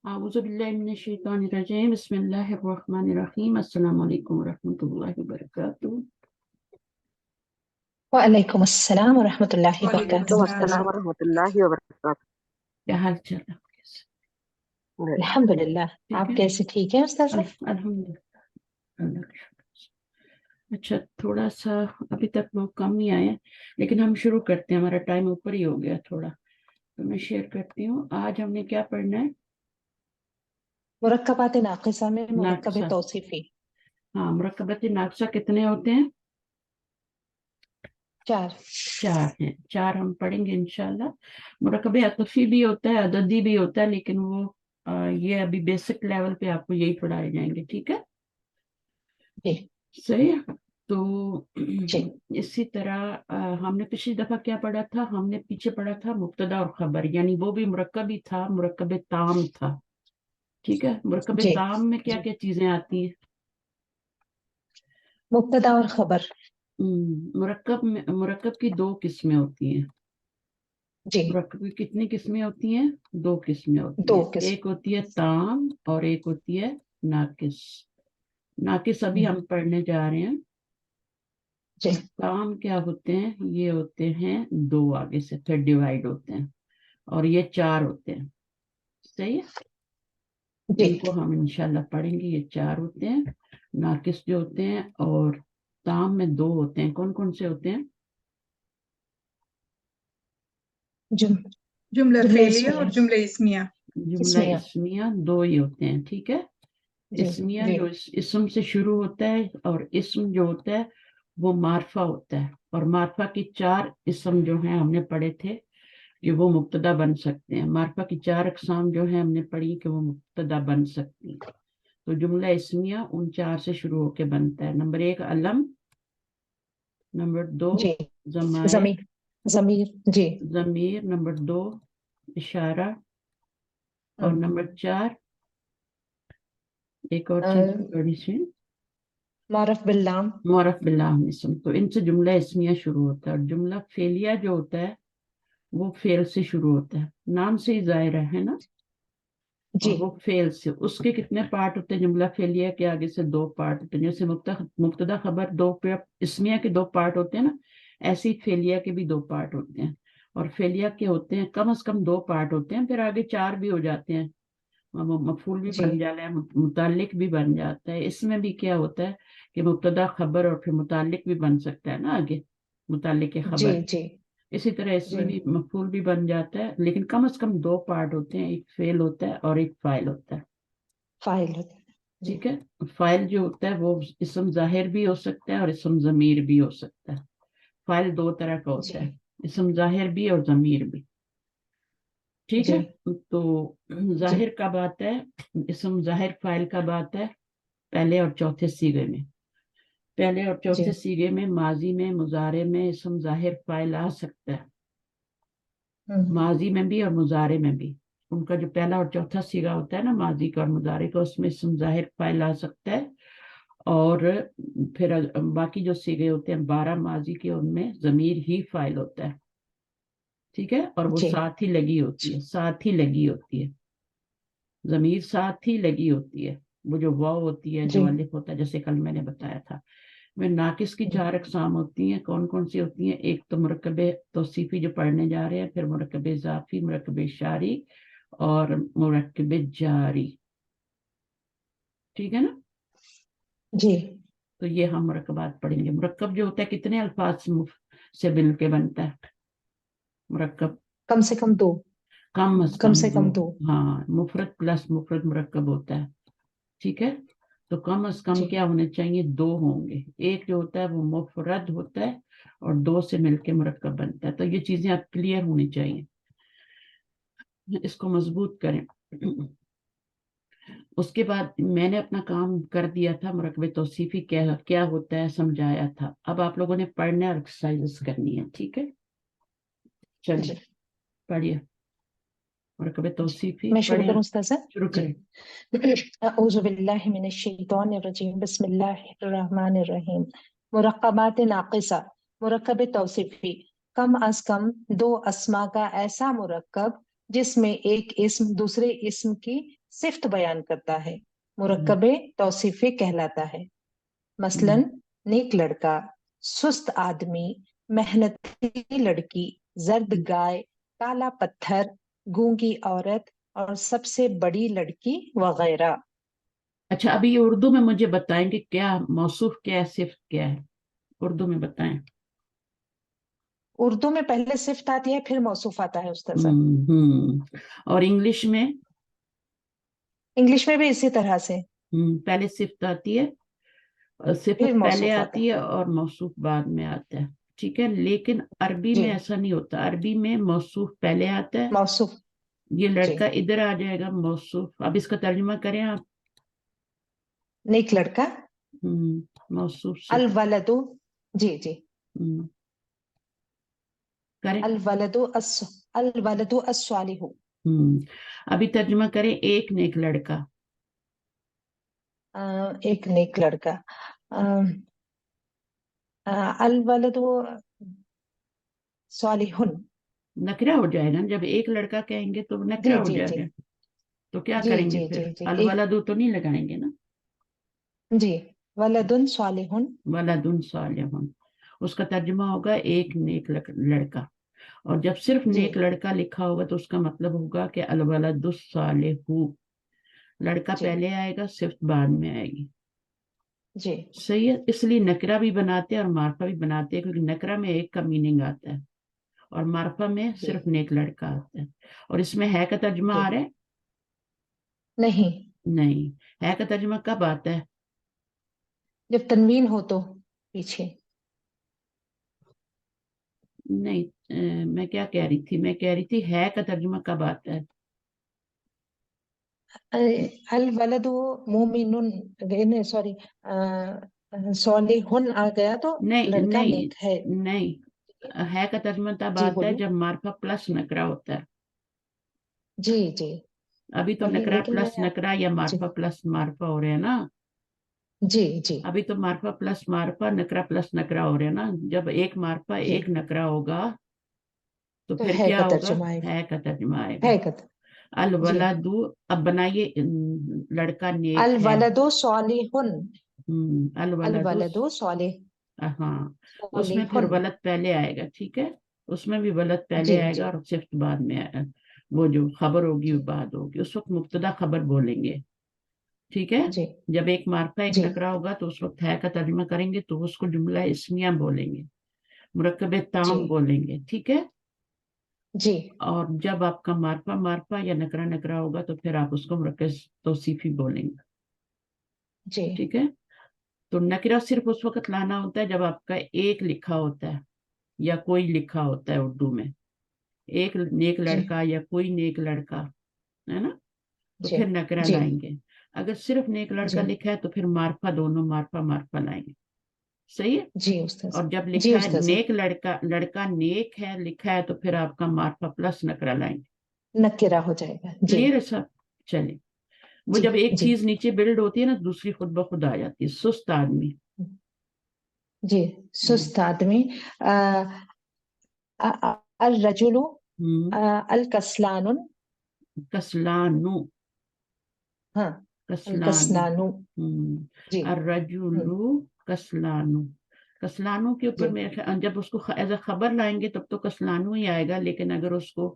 أعوذ بالله من الشيطان الرجيم بسم الله الرحمن الرحيم السلام عليكم ورحمة الله وبركاته. وعلیکم السلام ورحمۃ اللہ وعلیکم وبرکاتہ۔ السلام ورحمۃ اللہ وبرکاتہ۔ کیا حال چل رہا ہے؟ الحمد للہ، ٹھیک آپ ہے؟ کیسے ٹھیک ہیں استاذہ؟ الحمد للہ اللہ کا شکر۔ اچھا تھوڑا سا ابھی تک لوگ کم ہی آئے ہیں لیکن ہم شروع کرتے ہیں، ہمارا ٹائم اوپر ہی ہو گیا تھوڑا، تو میں شیئر کرتی ہوں۔ آج ہم نے کیا پڑھنا ہے؟ مرکبات ناقصہ میں مرکب ناقصہ۔ توصیفی ہاں، مرکبات ناقصہ کتنے ہوتے ہیں؟ 4۔ 4 ہیں، 4 ہم پڑھیں گے انشاءاللہ۔ مرکب عطفی بھی ہوتا ہے، عددی بھی ہوتا ہے، لیکن وہ یہ ابھی بیسک لیول پہ آپ کو یہی پڑھائے جائیں گے، ٹھیک ہے؟ جی صحیح ہے۔ تو جی اسی طرح ہم نے پچھلی دفعہ کیا پڑھا تھا؟ ہم نے پیچھے پڑھا تھا مبتدا اور خبر، یعنی وہ بھی مرکب ہی تھا، مرکب تام تھا، ٹھیک ہے؟ مرکب جی تام میں کیا جی کیا چیزیں آتی ہیں؟ مبتدا اور خبر۔ مرکب کی 2 قسمیں ہوتی ہیں۔ جی مرکب کی کتنی قسمیں ہوتی ہیں؟ 2 قسمیں ہوتی 2 ہیں، قسم۔ ایک ہوتی ہے تام اور ایک ہوتی ہے ناقص۔ ناقص ابھی ہم پڑھنے جا رہے ہیں۔ جی تام کیا ہوتے ہیں؟ یہ ہوتے ہیں 2 آگے سے پھر ڈیوائیڈ ہوتے ہیں، اور یہ 4 ہوتے ہیں، صحیح ہے؟ جی ان کو ہم انشاءاللہ پڑھیں گے، یہ 4 ہوتے ہیں ناقص جو ہوتے ہیں، اور تام میں 2 ہوتے ہیں۔ کون کون سے ہوتے ہیں؟ جملہ جملہ فعلیہ اسمیہ، اور جملہ اسمیہ۔ جملہ اسمیہ 2 ہی ہوتے ہیں، ٹھیک ہے؟ جی اسمیہ جی جو اسم سے شروع ہوتا ہے، اور اسم جو ہوتا ہے وہ معرفہ ہوتا ہے، اور معرفہ کی 4 اسم جو ہیں ہم نے پڑھے تھے کہ وہ مبتدا بن سکتے ہیں۔ معرفہ کی 4 اقسام جو ہیں ہم نے پڑھی کہ وہ مبتدا بن سکتی ہیں۔ تو جملہ اسمیہ ان 4 سے شروع ہو کے بنتا ہے۔ نمبر 1 علم، نمبر 2 جی ضمائر، ضمیر جی ضمیر، نمبر 2 اشارہ، اور نمبر 4 ایک اور چیز بڑی سی معرف باللام۔ معرف باللام اسم۔ تو ان سے جملہ اسمیہ شروع ہوتا ہے، اور جملہ فعلیہ جو ہوتا ہے وہ فعل سے شروع ہوتا ہے، نام سے ہی ظاہر ہے نا، جی اور وہ فعل سے۔ اس کے کتنے پارٹ ہوتے ہیں؟ جملہ فعلیہ کے آگے سے 2 پارٹ ہوتے ہیں، جیسے مبتدا خبر 2 اسمیہ کے 2 پارٹ ہوتے ہیں نا، ایسے ہی فعلیہ کے بھی 2 پارٹ ہوتے ہیں، اور فعلیہ کے ہوتے ہیں کم از کم 2 پارٹ ہوتے ہیں، پھر آگے 4 بھی ہو جاتے ہیں، مفعول بھی جی بن جاتا ہے، متعلق بھی بن جاتا ہے۔ اس میں بھی کیا ہوتا ہے کہ مبتدا خبر اور پھر متعلق بھی بن سکتا ہے نا آگے، متعلق جی خبر۔ جی اسی طرح اس میں جی بھی مفعول بھی بن جاتا ہے، لیکن کم از کم 2 پارٹ ہوتے ہیں، ایک فعل ہوتا ہے اور ایک فاعل ہوتا ہے، فاعل ہوتا ہے۔ جی ٹھیک ہے؟ فاعل جو ہوتا ہے وہ اسم ظاہر بھی ہو سکتا ہے اور اسم ضمیر بھی ہو سکتا ہے۔ فاعل 2 طرح کا ہوتا جی ہے، اسم ظاہر بھی اور ضمیر بھی، ٹھیک جی ہے؟ تو جی ظاہر کب آتا ہے؟ اسم ظاہر فاعل کب آتا ہے؟ پہلے اور چوتھے صیغے میں۔ پہلے اور جی چوتھے صیغے میں ماضی میں، مضارع میں اسم ظاہر فاعل آ سکتا ہے، ماضی میں بھی اور مضارع میں بھی۔ ان کا جو پہلا اور چوتھا صیغہ ہوتا ہے نا ماضی کا اور مضارع کا، اس میں اسم ظاہر فاعل آ سکتا ہے، اور پھر باقی جو صیغے ہوتے ہیں 12 ماضی کے، ان میں ضمیر ہی فاعل ہوتا ہے، ٹھیک ہے؟ اور وہ جی ساتھ ہی لگی ہوتی ہے، ساتھ ہی لگی ہوتی ہے، ضمیر ساتھ ہی لگی ہوتی ہے، وہ جو واو ہوتی ہے، جی جو الف ہوتا ہے، جیسے کل میں نے بتایا تھا۔ میں ناقص کی 4 اقسام ہوتی ہیں، کون کون سی ہوتی ہیں؟ ایک تو مرکب توصیفی جو پڑھنے جا رہے ہیں، پھر مرکب اضافی، مرکب اشاری اور مرکب جاری، ٹھیک ہے نا؟ جی تو یہ ہم مرکبات پڑھیں گے۔ مرکب جو ہوتا ہے کتنے الفاظ سے مل کے بنتا ہے مرکب؟ کم سے کم 2، کم از کم کم سے 2، کم 2۔ ہاں، مفرد پلس مفرد مرکب ہوتا ہے، ٹھیک ہے؟ تو کم از کم جی کیا ہونے چاہیے؟ 2 ہوں گے۔ ایک جو ہوتا ہے وہ مفرد ہوتا ہے اور 2 سے مل کے مرکب بنتا ہے۔ تو یہ چیزیں اب کلیئر ہونی چاہیے، اس کو مضبوط کریں۔ اس کے بعد میں نے اپنا کام کر دیا تھا، مرکب توصیفی کیا ہوتا ہے سمجھایا تھا۔ اب آپ لوگوں نے پڑھنا اور ایکسرسائز کرنی ہے، ٹھیک ہے؟ چلیے جی پڑھیے مرکب توصیفی، میں شروع پڑھیں، کروں استاذہ؟ شروع جی۔ کریں۔ اعوذ باللہ من الشیطان الرجیم، بسم اللہ الرحمن الرحیم۔ مرکبات ناقصہ، مرکب توصیفی، کم از کم 2 اسما کا ایسا مرکب جس میں ایک اسم دوسرے اسم کی صفت بیان کرتا ہے، مرکب توصیفی کہلاتا ہے۔ مثلاً نیک لڑکا، سست آدمی، محنتی لڑکی، زرد گائے، کالا پتھر، گونگی عورت اور سب سے بڑی لڑکی وغیرہ۔ اچھا، ابھی یہ اردو میں مجھے بتائیں کہ کیا موصوف کیا ہے، صفت کیا ہے، اردو میں بتائیں۔ اردو میں پہلے صفت آتی ہے پھر موصوف آتا ہے استاذ صاحب۔ اور انگلش میں؟ انگلش میں بھی اسی طرح سے، پہلے صفت آتی ہے، صفت پھر پہلے موصوف آتا آتی ہے اور موصوف بعد میں آتا ہے، ٹھیک ہے۔ لیکن عربی جی، میں ایسا نہیں ہوتا، عربی میں موصوف پہلے آتا ہے، موصوف یہ جی۔ لڑکا ادھر آ جائے گا موصوف۔ اب اس کا ترجمہ کریں آپ۔ نیک لڑکا، موصوف سے الولد، جی جی، کریں۔ الولد الصالح۔ ابھی ترجمہ کریں، ایک نیک لڑکا۔ ایک نیک لڑکا، الولد صالح۔ نکرا ہو جائے گا، جب ایک لڑکا کہیں گے تو جی نکرا ہو جی جائے جی گا، تو کیا جی کریں گے جی پھر؟ جی جی الولد تو نہیں لگائیں گے نا، جی، ولد صالح۔ ولد صالح، اس کا ترجمہ ہوگا ایک نیک لڑکا۔ اور جب صرف جی نیک لڑکا لکھا ہوگا تو اس کا مطلب ہوگا کہ الولد الصالح، لڑکا جی پہلے آئے گا، صرف بعد میں آئے گی، جی صحیح ہے۔ اس لیے نکرا بھی بناتے ہیں اور معرفہ بھی بناتے ہیں، کیونکہ نکرا میں ایک کا میننگ آتا ہے اور معرفہ میں جی صرف نیک لڑکا آتا ہے۔ اور اس میں ہے کا ترجمہ جی، آ رہا ہے؟ نہیں، نہیں، ہے کا ترجمہ کب آتا ہے؟ جب تنوین ہو تو پیچھے۔ نہیں، میں کیا کہہ رہی تھی، میں کہہ رہی تھی ہے کا ترجمہ کب آتا ہے؟ الولد مومن، سوری، صالح آ گیا تو نہیں لڑکا نہیں نیک ہے۔ نہیں، ہے کا ترجمہ تب جی آتا ہے بولیے، جب معرفہ پلس نکرا ہوتا ہے۔ جی جی، ابھی تو وہی نکرا لیکن میں، پلس نکرا یا جی معرفہ پلس معرفہ ہو رہے ہیں نا، جی جی ابھی تو معرفہ پلس معرفہ، نکرا پلس نکرا ہو رہے ہیں نا۔ جب ایک معرفہ جی، ایک نکرا ہوگا تو تو پھر ہے کا کیا ہوگا؟ ترجمہ آئے ہے کا ترجمہ آئے گا، گا۔ ہے کا، جی، الولد، اب بنائیے لڑکا نیک ہے، الولد صالح، الولد، الولد صالح، ہاں، اس میں صالح، پھر ولد پہلے آئے گا، ٹھیک ہے، اس میں بھی ولد جی پہلے آئے گا جی اور صفت بعد میں آئے گا، وہ جو خبر ہوگی جی وہ بعد ہوگی، اس وقت مبتدا خبر بولیں گے، ٹھیک ہے۔ جی جب ایک معرفہ ایک جی نکرا ہوگا تو اس وقت ہے کا ترجمہ کریں گے تو اس کو جملہ اسمیہ بولیں گے، مرکب جی تام بولیں گے، ٹھیک ہے۔ جی اور جب آپ کا معرفہ معرفہ یا نکرا نکرا ہوگا تو پھر آپ اس کو مرکب توصیفی بولیں گے، جی ٹھیک ہے۔ تو نکرا صرف اس وقت لانا ہوتا ہے جب آپ کا ایک لکھا ہوتا ہے یا کوئی لکھا ہوتا ہے اردو میں، ایک نیک جی لڑکا یا کوئی نیک لڑکا ہے نا، تو جی پھر نکرا جی لائیں گے۔ اگر صرف نیک لڑکا جی لکھا ہے تو پھر معرفہ، دونوں معرفہ معرفہ لائیں گے، صحیح ہے۔ جی استاذ، اور جب جی لکھا ہے استاذ، نیک لڑکا، لڑکا نیک ہے لکھا ہے تو پھر آپ کا معرفہ پلس نکرا لائیں گے، نکرہ ہو جائے گا، جی کلیئر ہے سب؟ چلیں، وہ جی جب ایک جی چیز نیچے بلڈ ہوتی ہے نا دوسری خود بخود آ جاتی ہے۔ سست آدمی، جی، سست آدمی، الرجل، الکسلان، کسلانو، ہاں، کسلانو، الکسلان، جی الرجل کسلانو، کسلانو کے اوپر جی میرے خیال جب اس کو ایز اے خبر لائیں گے تب تو کسلانو ہی آئے گا، لیکن اگر اس کو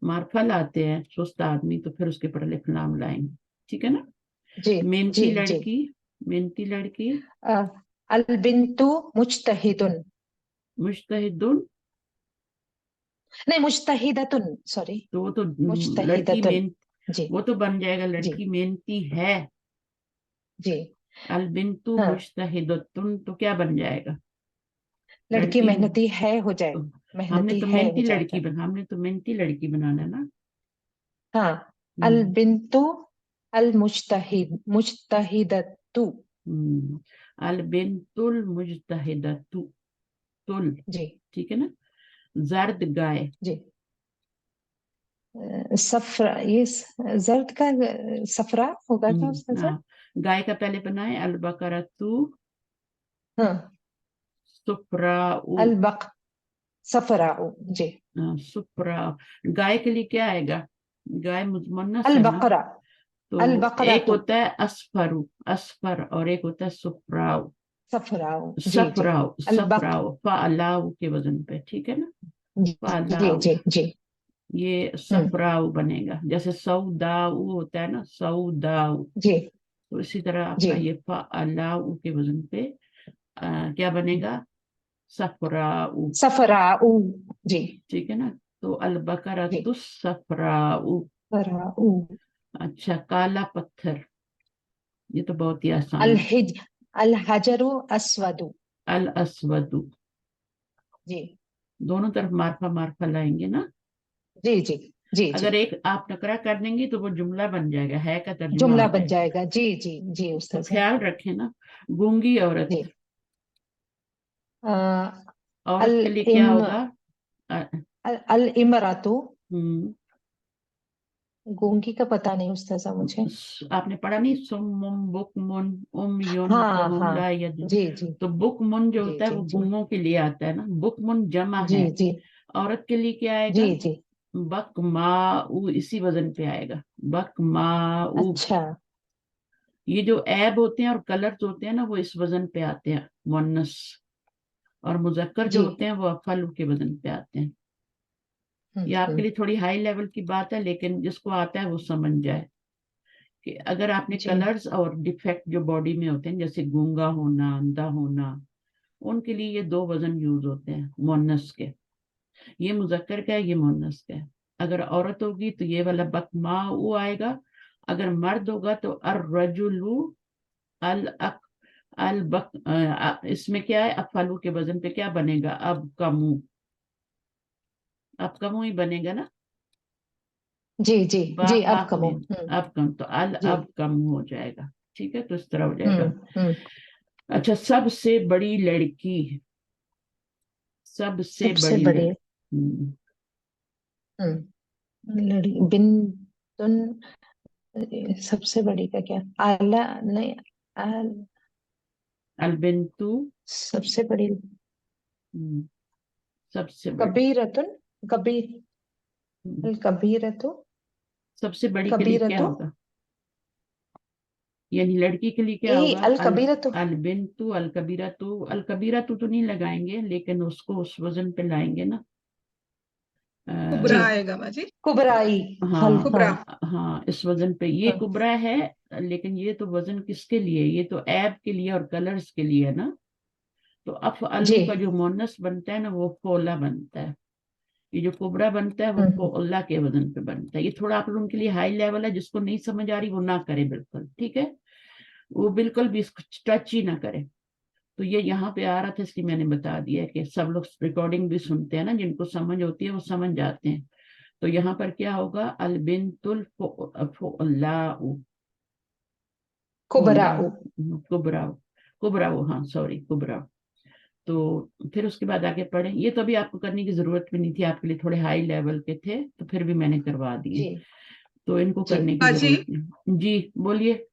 معرفہ لاتے ہیں سست آدمی تو پھر اس کے پر الف لام لائیں گے، ٹھیک ہے نا۔ جی محنتی جی جی، لڑکی، محنتی لڑکی، البنت مجتہد، مجتہد، نہیں مجتہدۃ، سوری، تو وہ تو لڑکی مجتہدۃ، جی وہ تو بن جائے گا جی لڑکی محنتی ہے، جی، البنت ہاں، مجتہدۃ تو کیا بن جائے گا؟ لڑکی لڑکی، محنتی ہے ہو جائے، تو ہم نے محنتی تو ہے ہو محنتی جائے لڑکی گا، ہم نے تو محنتی لڑکی بنانا نا۔ ہاں، البنت المجتہد، مجتہدۃ، البنت المجتہدۃ، تل، جی ٹھیک ہے نا۔ زرد گائے، جی، صفرا، یہ زرد کا صفرا ہوگا کیا استاذ؟ گائے کا پہلے بنائے البقرۃ ہاں، صفراء، البق، صفرا، جی، صفراء، گائے کے لیے کیا آئے گا؟ گائے مؤنث ہے نا، البقرہ، तो एक البقرة होता है अस्फरू, अस्फर, और एक होता है सुफराव, صفراء जी जी सफराव, البق सफराव, फालाव के वजन पे, ठीक है ना, जी फालाव, जी जी ये हम्म सफराव बनेगा। जैसे सऊदाऊ होता है ना, सऊदाऊ, जी तो इसी तरह जी आपका ये फालाव के वजन पे क्या बनेगा, सफराऊ, صفراء जी ठीक है ना। तो अलबकरा जी तो सफराऊ। صفراء अच्छा, काला पत्थर, ये तो बहुत ही आसान है। الحج الحجر أسود अल असवदु, जी दोनों तरफ मार्फा मार्फा लाएंगे ना। जी जी जी जी अगर एक आप नकरा कर देंगे तो वो जुमला बन जाएगा, है का तर्जुमा जुमला हो बन जाएगा। जाएगा जी जी जी तो उस्ताद साहब ख्याल रखें ना, गूंगी औरत, जी अ, औरत अल के लिए क्या इम होगा? अ, अल इमरातु हम्म, गूंगी का पता नहीं उस्ताद साहब मुझे आपने पढ़ा नहीं, सुम्मुम बुकमुन उम युन हाँ फहुम हाँ ला यद। जी जी तो बुकमुन जो जी होता है जी वो जी गूंगों के लिए आता है ना, बुकमुन जमा जी है। जी औरत के लिए क्या जी आएगा? जी बक माऊ, इसी वजन पे आएगा, बक माऊ। अच्छा ये जो ऐब होते हैं और कलर्स होते हैं ना, वो इस वजन पे आते हैं, मुन्नस। और मुजक्कर जो जी होते हैं वो अफल के वजन पे आते हैं। ये आपके हम्म लिए थोड़ी हाई लेवल की बात है, लेकिन जिसको आता है वो समझ जाए कि अगर आपने जी कलर्स और डिफेक्ट जो बॉडी में होते हैं, जैसे गूंगा होना, अंधा होना, उनके लिए ये दो वजन यूज होते हैं मुन्नस के। ये मुजक्कर का है, ये मुन्नस का है। अगर औरत होगी तो ये वाला बकमाऊ आएगा। अगर मर्द होगा तो अर रजुलु अल अक अल बक, इसमें क्या है, अफालू के वजन पे क्या बनेगा, अब का मुंह, अब का मुंह ही बनेगा ना, जी जी बा जी अब काफ कमो में, अब कम, तो अल जी अब कम हो जाएगा। ठीक है, तो इस तरह हो जाएगा। हम्म अच्छा, सबसे बड़ी लड़की, सबसे सबसे बड़ी बड़ी लड़की, लड़ी बिन तुन सबसे बड़ी का क्या आला नहीं आल, अलबिंतु, सबसे बड़ी सबसे बड़ी, कबीरतुन कबीर हम्म, अल कबीरतु सबसे बड़ी के लिए क्या कबीरतु होगा, यानी लड़की के लिए क्या ए होगा, अल अल कबीरतु अलबिंतु, अल कबीरा तो नहीं लगाएंगे, लेकिन उसको उस वजन पे लाएंगे ना। जी कुबरा आएगा बाजी। कुबराई हल हाँ, हाँ कुबरा। हाँ, इस वजन पे ये हाँ कुबरा है। लेकिन ये तो वजन किसके लिए, ये तो ऐब के लिए और कलर्स के लिए है ना। तो अफ जी अलू का जो मोनस बनता है ना, वो फोला बनता है। ये जो कुबरा बनता है वो हम्म फोला के वजन पे बनता है। ये थोड़ा आप लोगों के लिए हाई लेवल है, जिसको नहीं समझ आ रही वो ना करे बिल्कुल, ठीक है, वो बिल्कुल भी इसको टच ही ना करे। तो ये यहाँ पे आ रहा था, इसलिए मैंने बता दिया कि सब लोग रिकॉर्डिंग भी सुनते हैं ना, जिनको समझ होती है वो समझ जाते हैं। तो यहाँ पर क्या होगा, अलबिंतुल फोलाउ, फोला, कुबराऊ कुबराओ, कुबराओ, हाँ सॉरी, कुबराओ। तो फिर उसके बाद आगे पढ़े, ये तो अभी आपको करने की जरूरत भी नहीं थी, आपके लिए थोड़े हाई लेवल के थे, तो फिर भी मैंने करवा दिए। जी तो इनको जी करने की बाजी, जरूरत नहीं। जी बोलिए।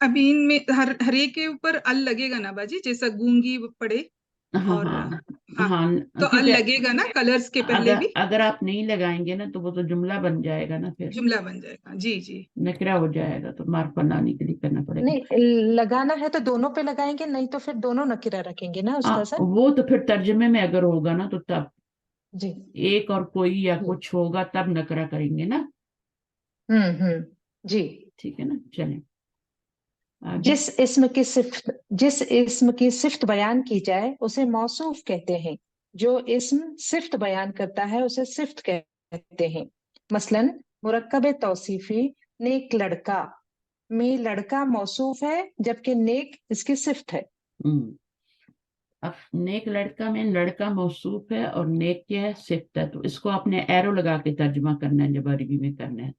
अभी इनमें हर एक के ऊपर अल लगेगा ना बाजी, जैसा गूंगी पड़े। हाँ, और हाँ, हाँ, हाँ, तो अल क्योंकि लगेगा ना कलर्स के पहले अगर भी। अगर आप नहीं लगाएंगे ना तो वो तो जुमला बन जाएगा ना, फिर जुमला बन जाएगा जी जी। नकरा हो जाएगा, तो मार्फा लाने के लिए करना पड़ेगा। नहीं लगाना है तो दोनों पे लगाएंगे नहीं तो फिर दोनों नकीरा रखेंगे ना उस्ताद साहब वो तो फिर तर्जमे में अगर होगा ना तो तब जी एक और कोई या जी कुछ होगा तब नकरा करेंगे ना। जी ठीक है ना, चलें आगे। जिस इस्म की सिफ्त बयान की जाए उसे मौसूफ कहते हैं जो इस्म सिफ्त बयान करता है उसे सिफ्त कहते हैं मसलन मुरक्कब तौसीफी नेक लड़का में लड़का मौसूफ है जबकि नेक इसकी सिफ्त है हम्म, अब नेक लड़का में लड़का मौसूफ है और नेक क्या है, सिफ्त है। तो इसको आपने एरो लगा के तर्जुमा करना है, जब अरबी में करना है,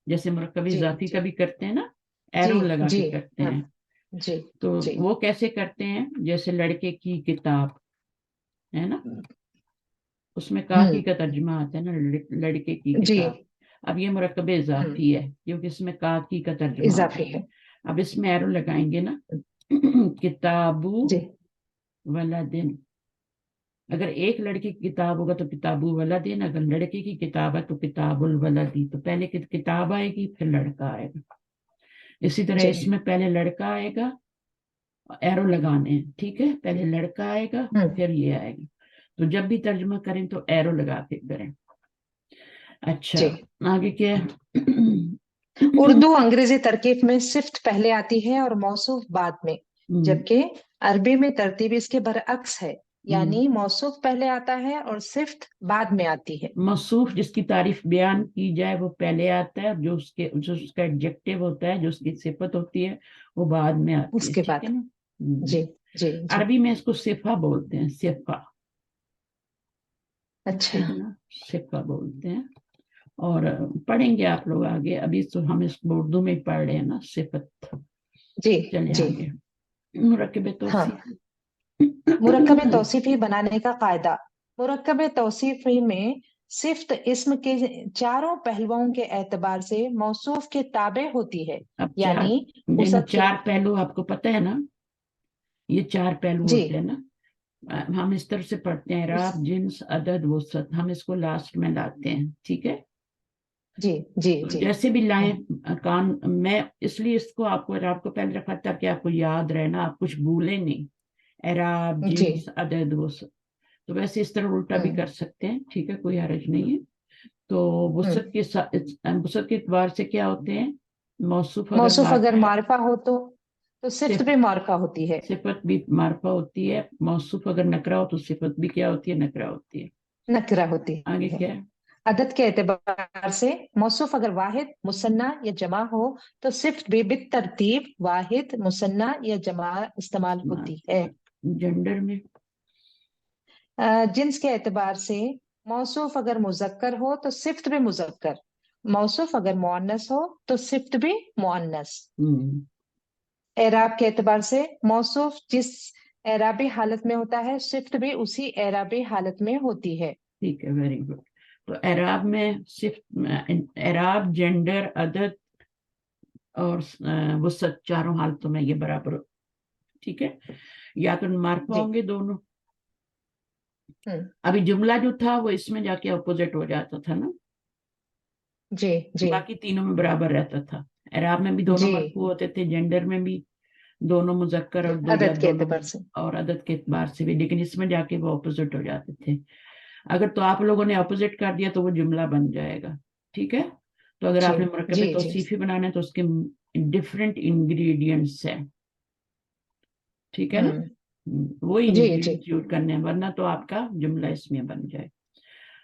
जैसे मुरक्कब जी इजाफी का जी भी करते हैं ना, जी एरो लगा जी के करते हाँ हैं। जी तो जी वो कैसे करते हैं, जैसे लड़के की किताब है ना, उसमें काकी हम्म का तर्जुमा आता है ना, लड़के की जी किताब। अब ये मुरक्कब हम्म इजाफी है क्योंकि इसमें काकी का तर्जुमा आ इजाफी रहा है। है अब इसमें एरो लगाएंगे ना, किताबू जी वलदिन। अगर एक लड़की की किताब होगा तो किताबु वलदिन, अगर लड़के की किताब है तो किताबुल वलदी। तो पहले किताब आएगी फिर लड़का आएगा। اسی طرح جی اس میں پہلے لڑکا آئے گا، ایرو لگانے ہیں، ٹھیک ہے، پہلے لڑکا آئے گا پھر یہ آئے گا، تو جب بھی ترجمہ کریں تو ایرو لگا کے کریں۔ اچھا جی آگے کیا ہے؟ اردو انگریزی ترکیب میں صفت پہلے آتی ہے اور موصوف بعد میں، جبکہ عربی میں ترتیب اس کے برعکس ہے، یعنی موصوف پہلے آتا ہے اور صفت بعد میں آتی ہے۔ موصوف جس کی تعریف بیان کی جائے وہ پہلے آتا ہے، جو اس کا ایڈجیکٹو ہوتا ہے، جو اس کی صفت ہوتی ہے وہ بعد میں آتی اس ہے، کے ٹھیک بعد ہے نا؟ جی جی جی عربی میں اس کو صفہ بولتے ہیں، صفہ، اچھا ٹھیک ہے نا، صفہ بولتے ہیں۔ اور پڑھیں گے آپ لوگ آگے، ابھی تو ہم اس کو اردو میں پڑھ رہے ہیں نا، صفت۔ جی چلیں جی آگے، مرکب ہاں، توصیف۔ مرکب توصیفی بنانے کا قاعدہ۔ مرکب توصیفی میں صفت اسم کے چاروں پہلوؤں کے اعتبار سے موصوف کے تابع ہوتی ہے، اب یعنی چار وسعت کے، چار پہلو آپ کو پتہ ہے نا، یہ چار پہلو جی ہوتے ہیں نا، ہم اس طرح سے پڑھتے ہیں، اعراب، جنس، عدد، وسعت، ہم اس کو لاسٹ میں لاتے ہیں، ٹھیک ہے؟ جی جی تو جی جیسے بھی لائیں میں اس لیے اس کو آپ کو پہلے رکھا تھا کہ آپ کو یاد رہنا، آپ کچھ بھولیں نہیں، اعراب، جی جنس، عدد، وسعت، تو ویسے اس طرح الٹا بھی کر سکتے ہیں، ٹھیک ہے، کوئی حرج نہیں ہے۔ تو وسعت کے اعتبار سے کیا ہوتے ہیں؟ موصوف اگر موصوف اگر معرفہ ہے، معرفہ ہو تو صفت بھی معرفہ ہوتی ہے، صفت بھی معرفہ ہوتی ہے، موصوف اگر نکرہ ہو تو صفت بھی کیا ہوتی ہے؟ نکرہ ہوتی ہے۔ نکرہ ہوتی آگے ہے۔ کیا ہے؟ عدد کے اعتبار سے موصوف اگر واحد، مثنیٰ یا جمع ہو تو صفت بھی بالترتیب واحد، مثنیٰ یا جمع استعمال ہوتی ہے۔ جنڈر میں جنس کے اعتبار سے موصوف اگر مذکر ہو تو صفت بھی مذکر، موصوف اگر مؤنث ہو تو صفت بھی مؤنث۔ اعراب کے اعتبار سے موصوف جس اعرابی حالت میں ہوتا ہے صفت بھی اسی اعرابی حالت میں ہوتی ہے۔ ٹھیک ہے، ویری گڈ۔ تو اعراب میں صرف اعراب، جنڈر، عدد اور وسعت، چاروں حالتوں میں یہ برابر، ٹھیک ہے، یا تو معرفہ جی ہوں گے دونوں۔ ہوں ابھی جملہ جو تھا وہ اس میں جا کے اپوزٹ ہو جاتا تھا نا، جی جی باقی تینوں میں برابر رہتا تھا، اعراب میں بھی دونوں جی مرفوع ہوتے تھے، جنڈر میں بھی دونوں مذکر اور دو یا عدد کے دونوں، اعتبار سے، اور عدد کے اعتبار سے بھی، لیکن اس میں جا کے وہ اپوزٹ ہو جاتے تھے۔ اگر تو آپ لوگوں نے اپوزٹ کر دیا تو وہ جملہ بن جائے گا، ٹھیک ہے؟ تو اگر جی آپ نے مرکب جی جی توصیفی بنانا ہے تو اس کے ڈفرینٹ انگریڈینٹس ہیں، ٹھیک ہے نا، وہی جی جی انگریڈینٹس یوز کرنے ہیں، ورنہ تو آپ کا جملہ اس میں بن جائے۔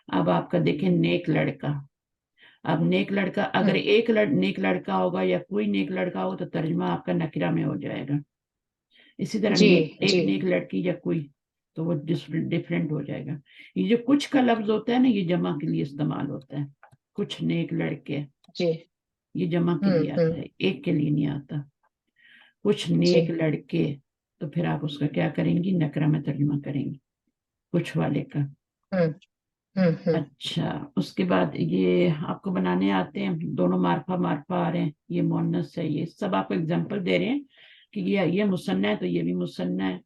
اب آپ کا دیکھیں نیک لڑکا، اب نیک لڑکا اگر ایک نیک لڑکا ہوگا یا کوئی نیک لڑکا ہوگا تو ترجمہ آپ کا نکرہ میں ہو جائے گا، اسی طرح جی ایک جی نیک لڑکی یا کوئی، تو وہ ڈفرینٹ ہو جائے گا۔ یہ جو کچھ کا لفظ ہوتا ہے نا، یہ جمع کے لیے استعمال ہوتا ہے، کچھ نیک لڑکے، جی یہ جمع کے لیے آتا ہے، ایک کے لیے نہیں آتا۔ کچھ جی نیک لڑکے، تو پھر آپ اس کا کیا کریں گی؟ نکرہ میں ترجمہ کریں گی، کچھ والے کا۔ اچھا، اس کے بعد یہ آپ کو بنانے آتے ہیں، دونوں معرفہ آ رہے ہیں، یہ مؤنث ہے، یہ سب آپ کو اگزامپل دے رہے ہیں کہ یہ مثنیٰ ہے تو یہ بھی مثنیٰ ہے،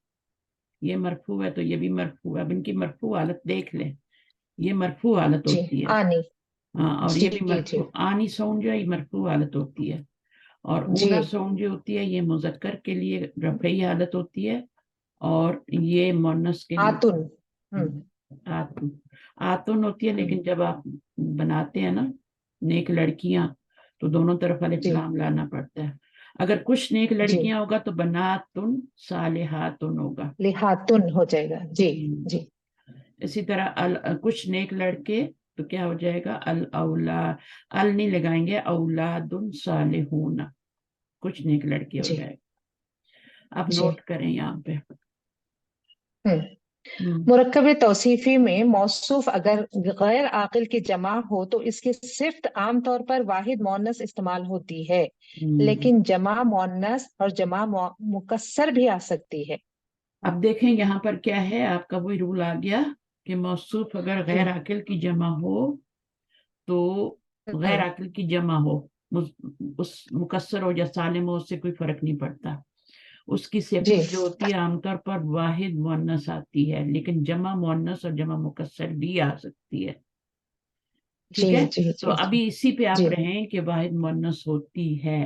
یہ مرفوع ہے تو یہ بھی مرفوع ہے۔ اب ان کی مرفوع حالت دیکھ لیں، یہ مرفوع حالت جی ہوتی ہے، آنی، ہاں، اور جی یہ بھی جی جی مرفوع، آنی ساؤنڈ جو ہے یہ مرفوع حالت ہوتی ہے، اور جی اونا ساؤنڈ جو ہوتی ہے یہ مذکر کے لیے رفعی حالت ہوتی ہے، اور یہ مؤنث کے لیے آتن، آتن، آتن ہوتی ہے، لیکن جب آپ بناتے ہیں نا نیک لڑکیاں تو دونوں طرف الف جی لام لانا پڑتا ہے۔ اگر کچھ نیک جی لڑکیاں ہوگا تو بناتن صالحاتن ہوگا۔ لہاتن ہو جائے گا، جی جی اسی طرح کچھ نیک لڑکے تو کیا ہو جائے گا؟ الاولاد، ال نہیں لگائیں گے، اولاد صالحون، کچھ نیک لڑکے ہو جی جائے گا۔ اب جی نوٹ کریں یہاں پہ، مرکب توصیفی میں موصوف اگر غیر عاقل کی جمع ہو تو اس کی صفت عام طور پر واحد مؤنث استعمال ہوتی ہے، لیکن جمع مؤنث اور جمع مکسر بھی آ سکتی ہے۔ اب دیکھیں یہاں پر کیا ہے، آپ کا وہی رول آ گیا کہ موصوف اگر غیر عاقل کی جمع ہو تو غیر عاقل کی جمع ہو، اس مکسر ہو یا سالم ہو، اس سے کوئی فرق نہیں پڑتا، اس کی جی صفت جو ہوتی ہے عام طور پر واحد مؤنث آتی ہے، لیکن جمع مؤنث اور جمع مکسر بھی آ سکتی ہے، جی ٹھیک ہے؟ جی تو جی ابھی اسی پہ آپ جی رہیں کہ واحد مؤنث ہوتی ہے،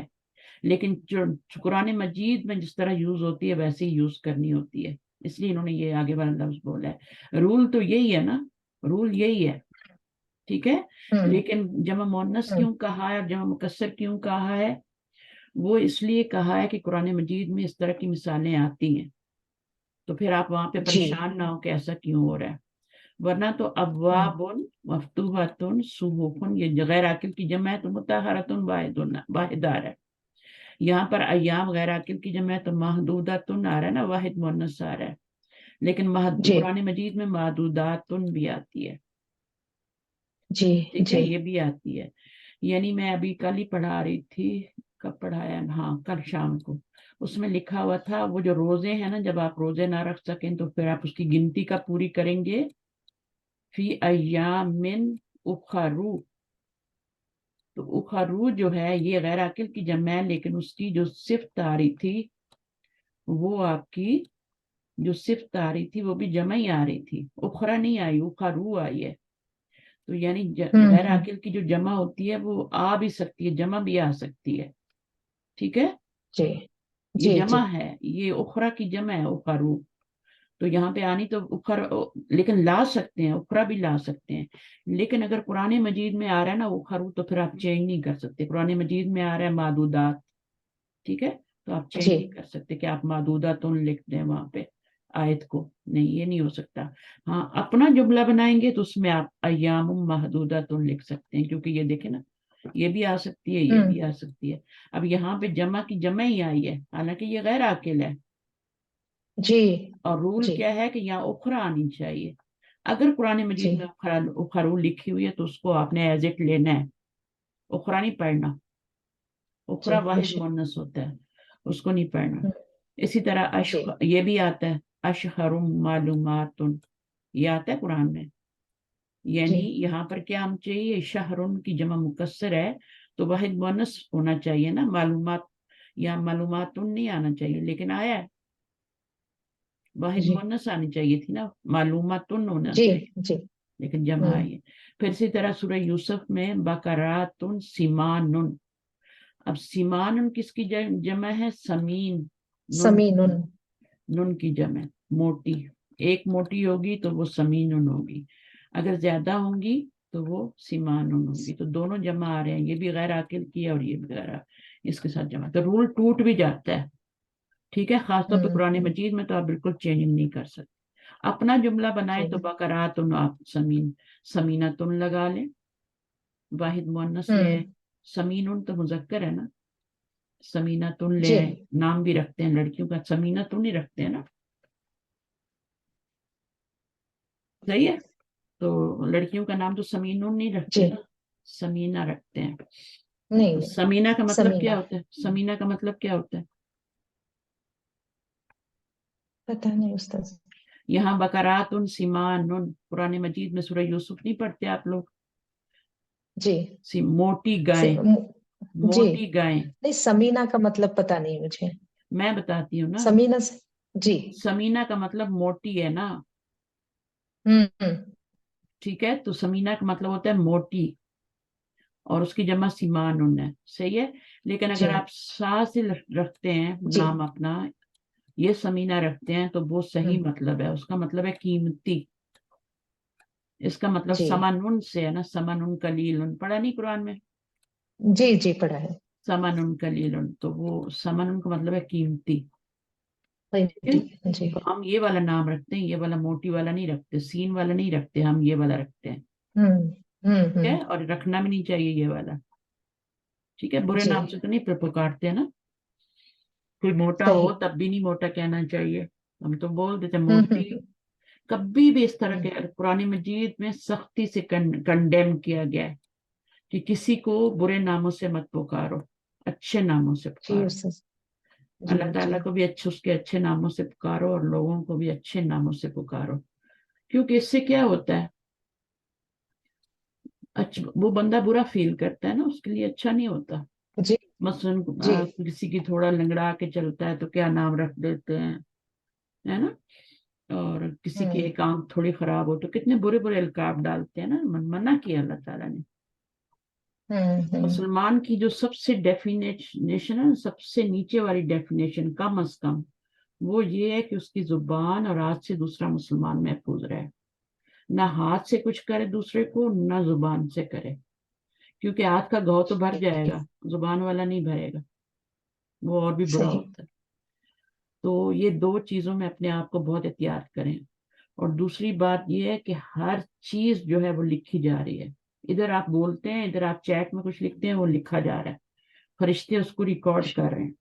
لیکن جو قرآن مجید میں جس طرح یوز ہوتی ہے ویسے ہی یوز کرنی ہوتی ہے، اس لیے انہوں نے یہ آگے والا لفظ بولا ہے. رول تو یہی ہے نا، رول یہی ہے، ٹھیک ہے. لیکن جمع مؤنث کیوں کہا ہے اور جمع مکسر کیوں کہا ہے؟ وہ اس لیے کہا ہے کہ قرآن مجید میں اس طرح کی مثالیں آتی ہیں، تو پھر آپ وہاں پہ پریشان نہ ہو کہ ایسا کیوں ہو رہا ہے. ورنہ تو ابواب مفتوحۃ صحف، یہ غیر عاقل کی جمع ہے تو مطہرۃ واحدار ہے. یہاں پر ایام غیر عاقل کی جمع ہے تو محدودۃ آ رہا ہے نا، واحد مؤنث آ رہا ہے. لیکن قرآن مجید میں محدودات بھی آتی ہے، ٹھیک ہے، یہ بھی آتی ہے. یعنی میں ابھی کل ہی پڑھا رہی تھی، کب پڑھایا، ہاں کل شام کو، اس میں لکھا ہوا تھا وہ جو روزے ہیں نا، جب آپ روزے نہ رکھ سکیں تو پھر آپ اس کی گنتی کا پوری کریں گے. فی ایام اخرو، تو اخرو جو ہے یہ غیر عاقل کی جمع ہے، لیکن اس کی جو صفت آ رہی تھی وہ آپ کی جو صفت آ رہی تھی وہ بھی جمع ہی آ رہی تھی، اخرا نہیں آئی، اخرو آئی ہے. تو یعنی غیر عاقل کی جو جمع ہوتی ہے وہ آ بھی سکتی ہے، جمع بھی آ سکتی ہے، ٹھیک ہے. یہ جمع ہے، یہ اخرا کی جمع ہے اخرو. تو یہاں پہ آنی تو لیکن لا سکتے ہیں، اخرا بھی لا سکتے ہیں. لیکن اگر قرآن مجید میں آ رہا ہے نا اخرو تو پھر آپ چینج نہیں کر سکتے. قرآن مجید میں آ رہا ہے معدودات، ٹھیک ہے، تو آپ چینج نہیں کر سکتے کہ آپ معدودات لکھ دیں وہاں پہ آیت کو، نہیں، یہ نہیں ہو سکتا. ہاں اپنا جملہ بنائیں گے تو اس میں آپ ایام محدودات لکھ سکتے ہیں، کیونکہ یہ دیکھیں نا، یہ بھی آ سکتی ہے، یہ بھی آ سکتی ہے. اب یہاں پہ جمع کی جمع ہی آئی ہے، حالانکہ یہ غیر عاقل ہے. اور رول کیا ہے کہ یہاں اخرا آنی چاہیے. اگر قرآن مجید میں اخرو لکھی ہوئی ہے تو اس کو آپ نے ایز اٹ لینا ہے، اخرا نہیں پڑھنا. اخرا واحد مؤنث ہوتا ہے، اس کو نہیں پڑھنا. اسی طرح یہ بھی آتا ہے اشہر معلومات، یہ آتا ہے قرآن میں. یعنی یہاں پر کیا ہم چاہیے، شہرن کی جمع مکسر ہے تو واحد مؤنث ہونا چاہیے نا، معلومات یا معلومات نہیں آنا چاہیے، لیکن آیا ہے، واحد مؤنث آنی چاہیے تھی نا، معلومات ہونا چاہیے، لیکن جمع آئی ہے. پھر اسی طرح سورہ یوسف میں بقرات سمان. اب سمان کس کی جمع ہے، سمین، نن کی جمع، موٹی. ایک موٹی ہوگی تو وہ سمین ہوگی، اگر زیادہ ہوں گی تو وہ سمان ہوگی. تو دونوں جمع آ رہے ہیں، یہ بھی غیر عاقل کی ہے اور یہ بھی غیر اس کے ساتھ جمع. تو رول ٹوٹ بھی جاتا ہے، ٹھیک ہے. خاص طور پہ قرآن مجید میں تو آپ بالکل چینجنگ نہیں کر سکتے. اپنا جملہ بنائے تو بقرات آپ سمینت لگا لیں، واحد مؤنث لے آئیں. سمین تو مذکر ہے نا، سمینت لے آئیں. نام بھی رکھتے ہیں لڑکیوں کا، سمینت نہیں رکھتے ہیں نا، صحیح ہے. تو لڑکیوں کا نام تو سمین نہیں رکھتے نا، سمینہ رکھتے ہیں. سمینہ کا مطلب کیا ہوتا ہے، سمینہ کا مطلب کیا ہوتا ہے؟ پتہ نہیں استاد. یہاں بقرات سمان، قرآن مجید میں سورہ یوسف نہیں پڑھتے آپ لوگ؟ موٹی گائیں، موٹی گائیں. نہیں، سمینہ کا مطلب پتہ نہیں مجھے، میں بتاتی ہوں نا. سمینہ سے سمینہ کا مطلب موٹی ہے نا، ٹھیک ہے. تو سمینہ کا مطلب ہوتا ہے موٹی، اور اس کی جمع سیمان ہے، صحیح ہے. لیکن اگر آپ سا سے رکھتے ہیں نام اپنا، یہ سمینہ رکھتے ہیں تو وہ صحیح مطلب ہے، اس کا مطلب ہے قیمتی. اس کا مطلب سمن سے ہے نا، سمن قلیل، پڑھا نہیں قرآن میں؟ پڑھا ہے. سمن قلیل، تو وہ سمن کا مطلب ہے قیمتی. تو ہم یہ والا نام رکھتے ہیں، یہ والا موٹی والا نہیں رکھتے، سین والا نہیں رکھتے، ہم یہ والا رکھتے ہیں، ٹھیک ہے. اور رکھنا بھی نہیں چاہیے یہ والا، ٹھیک ہے. برے نام سے تو نہیں پکارتے نا، کوئی موٹا ہو تب بھی نہیں موٹا کہنا چاہیے. ہم تو بول دیتے موٹی. کبھی بھی اس طرح کے قرآن مجید میں سختی سے کنڈیم کیا گیا ہے کہ کسی کو برے ناموں سے مت پکارو، اچھے ناموں سے پکارو. اللہ تعالیٰ کو بھی اس کے اچھے ناموں سے پکارو اور لوگوں کو بھی اچھے ناموں سے پکارو. کیونکہ اس سے کیا ہوتا ہے، وہ بندہ برا فیل کرتا ہے نا، اس کے لیے اچھا نہیں ہوتا. مثلاً کسی کی تھوڑا لنگڑا کے چلتا ہے تو کیا نام رکھ دیتے ہیں، ہے نا. اور کسی کی ایک آنکھ تھوڑی خراب ہو تو کتنے برے برے القاب ڈالتے ہیں نا. منع کیا اللہ تعالیٰ نے. मुसलमान की जो सबसे डेफिनेशन है, सबसे नीचे वाली डेफिनेशन कम अज कम, वो ये है कि उसकी जुबान और हाथ से दूसरा मुसलमान महफूज रहे, ना हाथ से कुछ करे दूसरे को, ना जुबान से करे, क्योंकि हाथ का घाव तो भर जाएगा, जुबान वाला नहीं भरेगा, वो और भी बुरा सही। होता है। तो ये दो चीजों में अपने आप को बहुत एहतियात करें। और दूसरी बात ये है कि हर चीज जो है वो लिखी जा रही है, इधर आप बोलते हैं, इधर आप चैट में कुछ लिखते हैं, वो लिखा जा रहा है, फरिश्ते उसको रिकॉर्ड कर रहे हैं।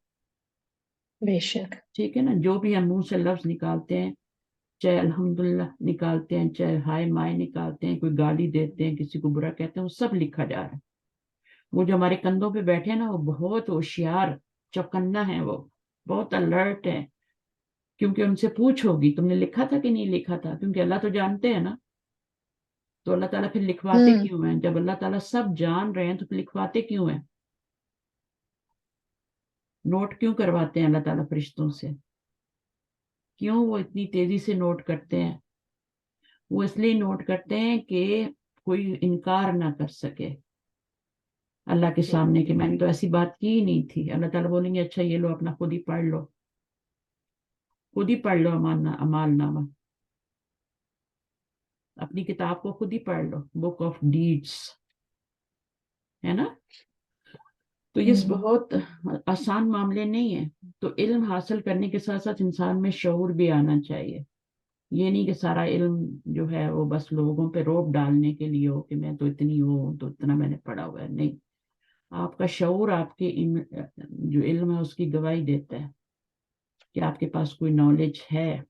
बेशक। ठीक है ना, जो भी हम मुंह से लफ्ज निकालते हैं, चाहे अल्हम्दुलिल्लाह निकालते हैं, चाहे हाय माय निकालते हैं, कोई गाली देते हैं, किसी को बुरा कहते हैं, वो सब लिखा जा रहा है। वो जो हमारे कंधों पे बैठे हैं ना, वो बहुत होशियार चौकन्ना है, वो बहुत अलर्ट है, क्योंकि उनसे पूछ होगी तुमने लिखा था कि नहीं लिखा था, क्योंकि अल्लाह तो जानते हैं ना। तो अल्लाह ताला फिर लिखवाते क्यों हैं? जब अल्लाह ताला सब जान रहे हैं तो फिर लिखवाते क्यों हैं? नोट क्यों करवाते हैं अल्लाह ताला फरिश्तों से? क्यों वो इतनी तेजी से नोट करते हैं? वो इसलिए नोट करते हैं कि कोई इनकार ना कर सके अल्लाह के सामने कि मैंने तो ऐसी बात की ही नहीं थी। अल्लाह ताला बोलेंगे अच्छा ये लो अपना खुद ही पढ़ लो, खुद ही पढ़ लो अमाल नामा, अपनी किताब को खुद ही पढ़ लो, बुक ऑफ डीड्स, है ना। तो ये बहुत आसान मामले नहीं है। तो इल्म हासिल करने के साथ साथ इंसान में शऊर भी आना चाहिए। ये नहीं कि सारा इल्म जो है वो बस लोगों पे रोब डालने के लिए हो कि मैं तो इतनी हूँ तो इतना मैंने पढ़ा हुआ है। नहीं, आपका शऊर आपके जो इल्म है उसकी गवाही देता है कि आपके पास कोई नॉलेज है।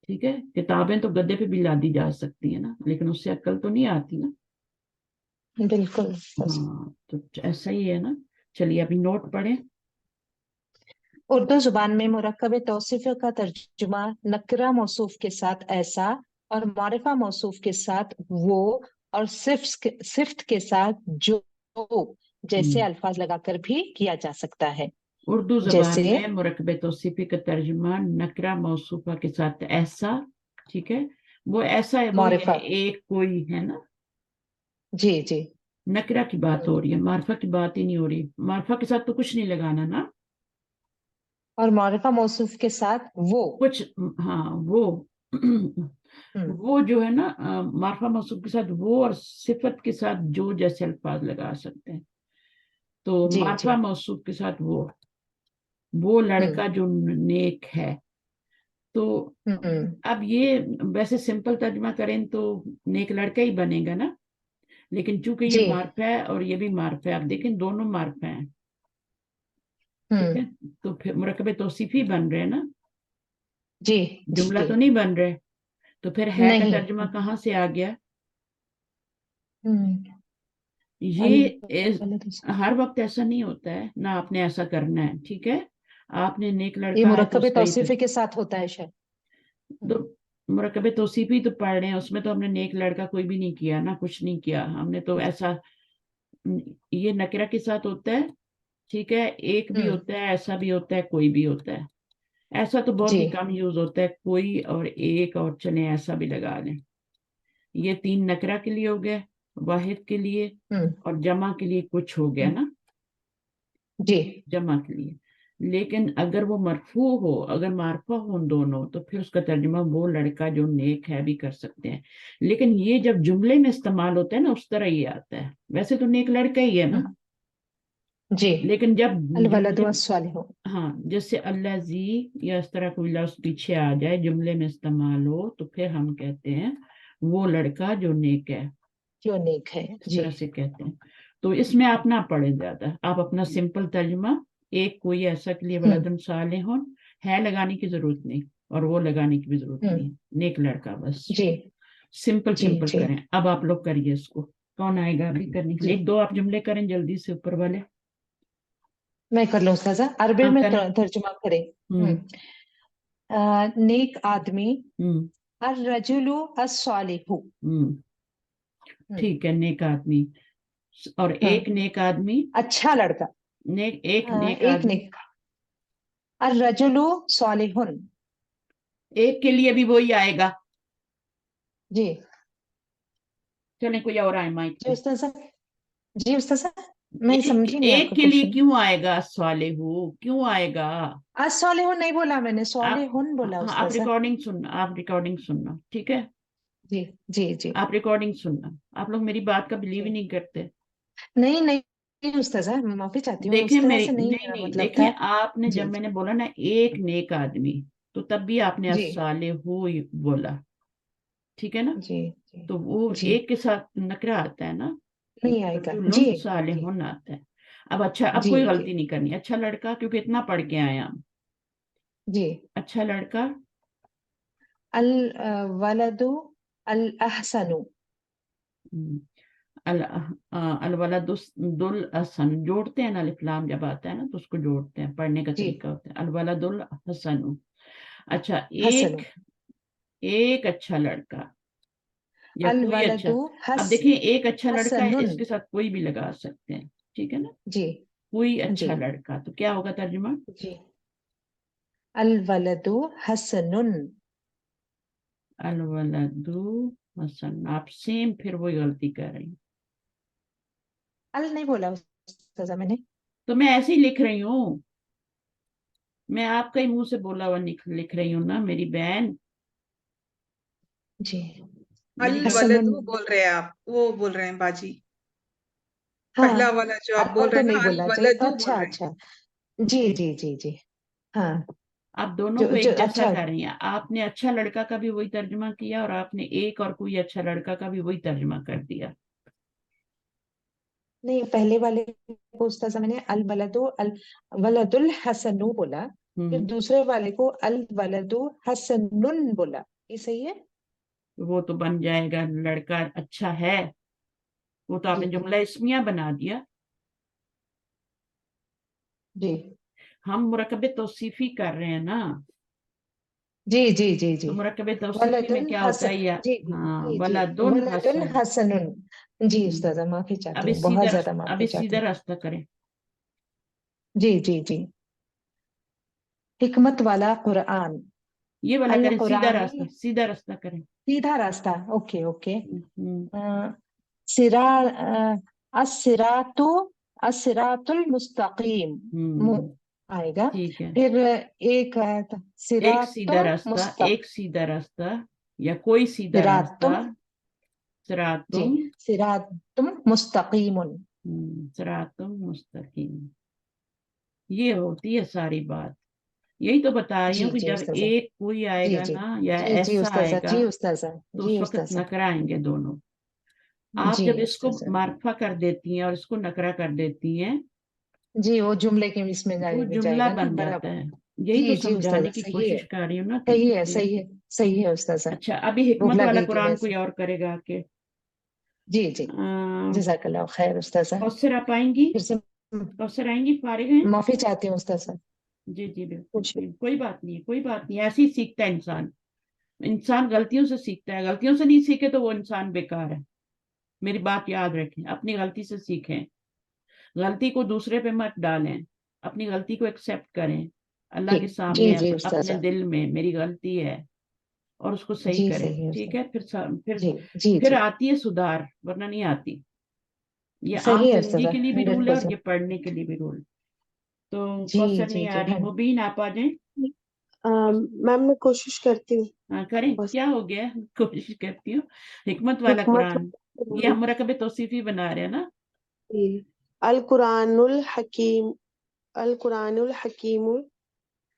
ठीक है, किताबें तो गद्दे पे भी ला दी जा सकती है ना, लेकिन उससे अक्ल तो नहीं आती ना। बिल्कुल। हाँ, तो ऐसा ही है ना। चलिए अभी नोट पढ़ें। उर्दू जुबान में मुरक्कब तौसीफ का तर्जुमा नकरा मौसूफ के साथ ऐसा और मारिफा मौसूफ के साथ वो और सिफ्त के साथ जो जैसे अल्फाज लगाकर भी किया जा सकता है। उर्दू जबान जैसे में मुरक्कब तौसीफी का तर्जुमा नकरा मौसूफा के साथ ऐसा, ठीक है, वो ऐसा है, वो ये मारिफा। एक कोई है ना। जी जी। नकरा की बात हो रही है, मार्फा की बात ही नहीं हो रही। मार्फा के साथ तो कुछ नहीं लगाना ना, और मारिफा मौसूफ के साथ वो। कुछ, हाँ वो हम्म, वो जो है ना, मार्फा मौसूफ के साथ वो और सिफत के साथ जो जैसे अल्फाज लगा सकते हैं। तो जी जी। मार्फा मौसूफ के साथ वो हम्म लड़का जो नेक है। तो हम्म। अब ये वैसे सिंपल तर्जमा करें तो नेक लड़का ही बनेगा ना, लेकिन चूंकि ये जी। मार्फा है और ये भी मार्फा है, आप देखें दोनों मार्फा हैं। ठीक हम्म। है, तो फिर मुरक्कब तौसीफी बन रहे हैं ना, जी जुमला जी। तो नहीं बन रहे। तो फिर है का नहीं। तर्जुमा कहाँ से आ गया? हम्म। ये हर वक्त ऐसा नहीं होता है ना, आपने ऐसा करना है। ठीक है, आपने नेक ये लड़का है तो मुरक्कब उसका ही तौसीफी के साथ होता है शायद। तो मुरक्कब तौसीफी तो पढ़ रहे हैं, उसमें तो हमने नेक लड़का कोई भी नहीं किया ना, कुछ नहीं किया हमने तो ऐसा। ये नकरा के साथ होता है। ठीक है, एक भी हम्म। होता है, ऐसा भी होता है, कोई भी होता है। ऐसा तो बहुत जी। ही कम यूज होता है, कोई और एक और चले ऐसा भी लगा लें। ये तीन नकरा के लिए हो गए, वाहिद के लिए, हम्म। और जमा के लिए कुछ हो गया ना, जी जमा के लिए। लेकिन अगर वो मरफू हो, अगर मारफा हो उन दोनों, तो फिर उसका तर्जुमा वो लड़का जो नेक है भी कर सकते हैं। लेकिन ये जब जुमले में इस्तेमाल होता है ना, उस तरह ये आता है। वैसे तो नेक लड़का ही है ना, जी। लेकिन जब अल वलद जुमले, वस्सालिहून। हाँ, जैसे अल्लाह जी या इस तरह कोई लफ्ज पीछे आ जाए, जुमले में इस्तेमाल हो, तो फिर हम कहते हैं वो लड़का जो नेक है, जो नेक है। इस जी। तरह से कहते हैं। तो इसमें आप ना पढ़ें ज्यादा, आप अपना सिंपल तर्जुमा, एक कोई ऐसा के लिए हम्म वलदुन सालिहुन, है लगाने की जरूरत नहीं और वो लगाने की भी जरूरत नहीं, हम्म। नेक लड़का बस। जी सिंपल जी सिंपल जी करें। अब आप लोग करिए इसको, कौन आएगा अभी करने के लिए? जी। एक दो आप जुमले करें जल्दी से ऊपर वाले। मैं कर लूँ उस्ताजा, अरबी हाँ में करें। तर्जुमा करें। हम्म नेक आदमी। हम्म अर रजुलु अस्सालिहु। हम्म हम्म ठीक है, नेक आदमी। और हम्म। एक नेक आदमी, अच्छा लड़का। एक नेक एक आदमी। नेक। अर रजुलु सालिहुन। एक के लिए भी वही आएगा। जी। चलें कोई और आए माइक जी पे। उस्ताजा, जी उस्ताजा, मैं एक समझी नहीं एक आपका के लिए क्वेश्चन। क्यों आएगा सालेहू, क्यों आएगा? आज सोलेहुन नहीं बोला मैंने, आप सोलेहुन बोला हाँ, आप उस्ताजा। रिकॉर्डिंग सुनना, आप रिकॉर्डिंग सुनना, ठीक है? जी जी जी आप रिकॉर्डिंग सुनना। आप लोग मेरी बात का बिलीव ही जी। नहीं करते। नहीं नहीं नहीं उस्ताजा, माफी चाहती हूँ, देखें उस तरह मेरी, से नहीं नहीं मेरा नहीं, मतलब था। देखें आपने जब जी मैंने बोला ना एक नेक आदमी, तो तब भी आपने जी सालेहू ही बोला, ठीक है ना? जी जी तो वो जी। एक के साथ नकरा आता है ना, नहीं आएगा, जी रजुलुन जी सालेहुन आता है। अब अच्छा, अब जी कोई जी गलती नहीं करनी। अच्छा लड़का, क्योंकि इतना पढ़ के आए हम। जी। अच्छा लड़का, अल वलदु अल अहसनु। हम्म, अल वलदुल हसन जोड़ते हैं ना, अलिफ लाम जब आता है ना तो उसको जोड़ते हैं, पढ़ने का जी तरीका होता है अल वलदुल हसन। अच्छा हसनु। एक, एक अच्छा लड़का या अल कोई अच्छा। वलदु अब हस देखिए एक अच्छा लड़का है, हसनुन। इसके साथ कोई भी लगा सकते हैं, ठीक है ना? जी कोई जी अच्छा लड़का, तो क्या होगा तर्जुमा? जी। अल वलदु हसनुन। अल वलदु हसन। आप सेम फिर वही गलती कर रही हैं। अल नहीं बोला उस्ताजा मैंने। तो मैं ऐसे ही लिख रही हूँ, मैं आपका ही मुंह से बोला हुआ लिख रही हूँ ना मेरी बहन। जी। अल मेरी गल हसनुन। वलदु बोल रहे हैं आप, वो बोल रहे हैं बाजी। पहला हाँ, वाला जो आप बोल अल रहे तो हैं नहीं ना, अल बोलना चाहिए, वलदु बोल अच्छा रहे हैं। अच्छा। जी जी जी जी। हाँ। आप दोनों जो को जो एक जैसा अच्छा। कर रही हैं। आपने अच्छा लड़का का भी वही तर्जुमा किया और आपने एक और कोई अच्छा लड़का का भी वही तर्जुमा कर दिया। नहीं, पहले वाले को उस्ताजा मैंने अल वलदु अल वलदुल हसनु बोला, फिर हम्म। दूसरे वाले को अल वलदु हसनुन बोला, ये सही है? तो वो तो बन जाएगा लड़का अच्छा है। वो तो जी आपने जुमला इस्मिया बना दिया। जी हम मुरकबे तौसीफी कर रहे हैं ना। जी जी जी जी। तो मुरकबे तौसीफी में वलदुन क्या होता हसन। है या, जी हाँ, जी जी। वलादुन वलदुन हसन। हसनुन। जी हम्म। उस्ताजा, माफी चाहती अभी हूँ, बहुत सीधा ज्यादा रास्ता, माफी अभी चाहती सीधा हूँ। रास्ता करें। जी जी जी। हिकमत वाला कुरान। ये वाला अल करें, सीधा कुरानी। रास्ता, सीधा रास्ता करें। सीधा रास्ता, ओके ओके। हम्म। सिरा अस्सिरातु अस्सिरातुल मुस्तकीम। हम्म। आएगा। ठीक है। फिर एक आया था एक सीधा सिरातुम रास्ता, मुस्तक एक सीधा रास्ता या कोई सीधा रास्ता। सिरातुम। जी। सिरातुम। सिरातुम मुस्तकीमुन। सिरातुम मुस्तकीम। ये होती है सारी बात। यही तो बता रही हूँ जी कि जी जब उस्ताजा। एक कोई जी आएगा जी ना या जी जी ऐसा उस्ताजा, आएगा, जी उस्ताजा, तो जी उस वक्त उस्ताजा। नकराएंगे दोनों। आप जी जब इसको उस्ताजा। मार्फा कर देती हैं और इसको नकरा कर देती हैं, जी, वो जुमले के इसमें वो जाएगा जुमला जाएगा ना, बन जाता बराबर। है। यही तो जी जी समझाने उस्ताजा, की सही है। कोशिश कर रही हूँ ना सही है, कि। सही है। सही है उस्ताजा। अच्छा, अभी भूख हिकमत वाला लगी थी कुरान वैसे। कोई और करेगा आके। जी जी। जज़ाकल्लाह खैर उस्ताजा। कौसर आप आएंगी? फिर से कौसर आएंगी? फारिग हैं? माफी चाहती हूँ उस्ताजा। जी जी बिल्कुल, कुछ कोई बात नहीं, कोई बात नहीं, ऐसे ही सीखता है इंसान। इंसान गलतियों से सीखता है, गलतियों से नहीं सीखे तो वो इंसान बेकार है। मेरी बात याद रखें, अपनी गलती से सीखें। गलती को दूसरे पे मत डालें, अपनी गलती को एक्सेप्ट करें। अल्लाह जी के जी सामने जी अपने उस्ताजा। दिल में मेरी गलती है और उसको सही जी करें, सही है ठीक उस्ताजा। है? फिर जी जी फिर जी। आती है सुधार, वरना नहीं आती। ये आम सही है जिंदगी उस्ताजा, के लिए भी रूल है और 100%। ये पढ़ने के लिए भी रूल। तो जी कौसर जी नहीं आ जी रही, हाँ। मुबीन आप आ जाएं। मैम मैं कोशिश करती हूँ। हाँ करें, बस क्या हो गया? कोशिश करती हूँ। हिकमत वाला हिकमत कुरान। ये हम मुरकब तौसीफी बना रहे हैं ना। अल कुरानुल हकीम। अल कुरानुल हकीम।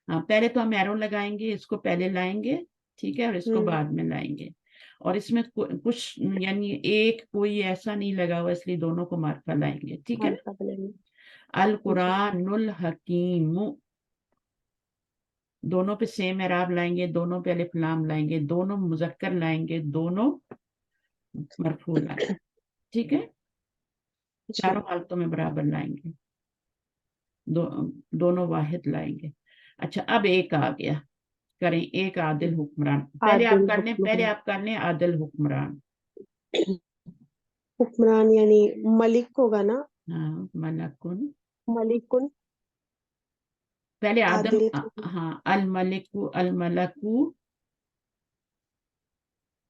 हाँ, पहले तो हम एरो लगाएंगे, इसको पहले लाएंगे, ठीक है, और इसको बाद में लाएंगे। और इसमें कुछ यानी एक कोई ऐसा नहीं लगा हुआ, इसलिए दोनों को मार्का लाएंगे, ठीक है ना? अल जी कुरानुल हकीम, दोनों पे सेम एराब लाएंगे, दोनों पे अलिफ लाम लाएंगे, दोनों मुजक्कर लाएंगे, दोनों मरफू लाएंगे, ठीक है? जी। चारों हालतों में बराबर लाएंगे, दोनों वाहिद लाएंगे। अच्छा, अब एक आ गया, करें एक आदिल हुक्मरान। पहले आप आदिल कर लें, पहले हुक्मरान। आप कर लें आदिल हुक्मरान। हुक्मरान यानी मलिक होगा ना। हाँ, मलकुन। मलिकुन। पहले आदम, आदिल। हाँ, अल मलिकु, अल मलकु,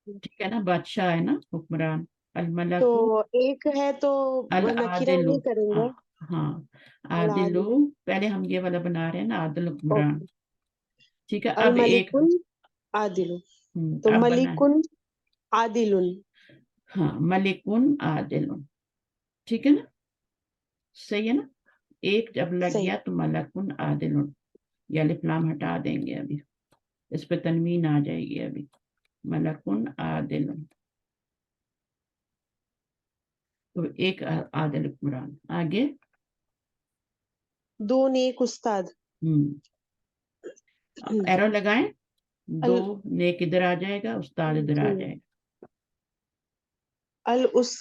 ठीक है ना? बादशाह है ना, हुक्मरान। अलमलकु तो एक है तो नकीरा अल-आदिलु, नहीं करेंगे। हाँ आदिलु, अल-आदिल, पहले हम ये वाला बना रहे हैं ना, आदिल हुक्मरान, ओके। ठीक है। अब एक अल-मलिकुल आदिलु, तो अब बना, मलिकुन आदिलुन। हाँ मलिकुन आदिलुन, ठीक है ना, सही है ना। एक जब लग सही। गया तो मलकुन आदिलुन, ये अलिफ लाम हटा देंगे अभी, इस पे तनवीन आ जाएगी अभी, मलकुन आदिलुन, तो एक आदिल हुक्मरान। आगे दो नेक उस्ताद। एरो लगाएं, दो अल नेक इधर आ जाएगा, उस्ताद इधर आ जी, जाएगा। अल उस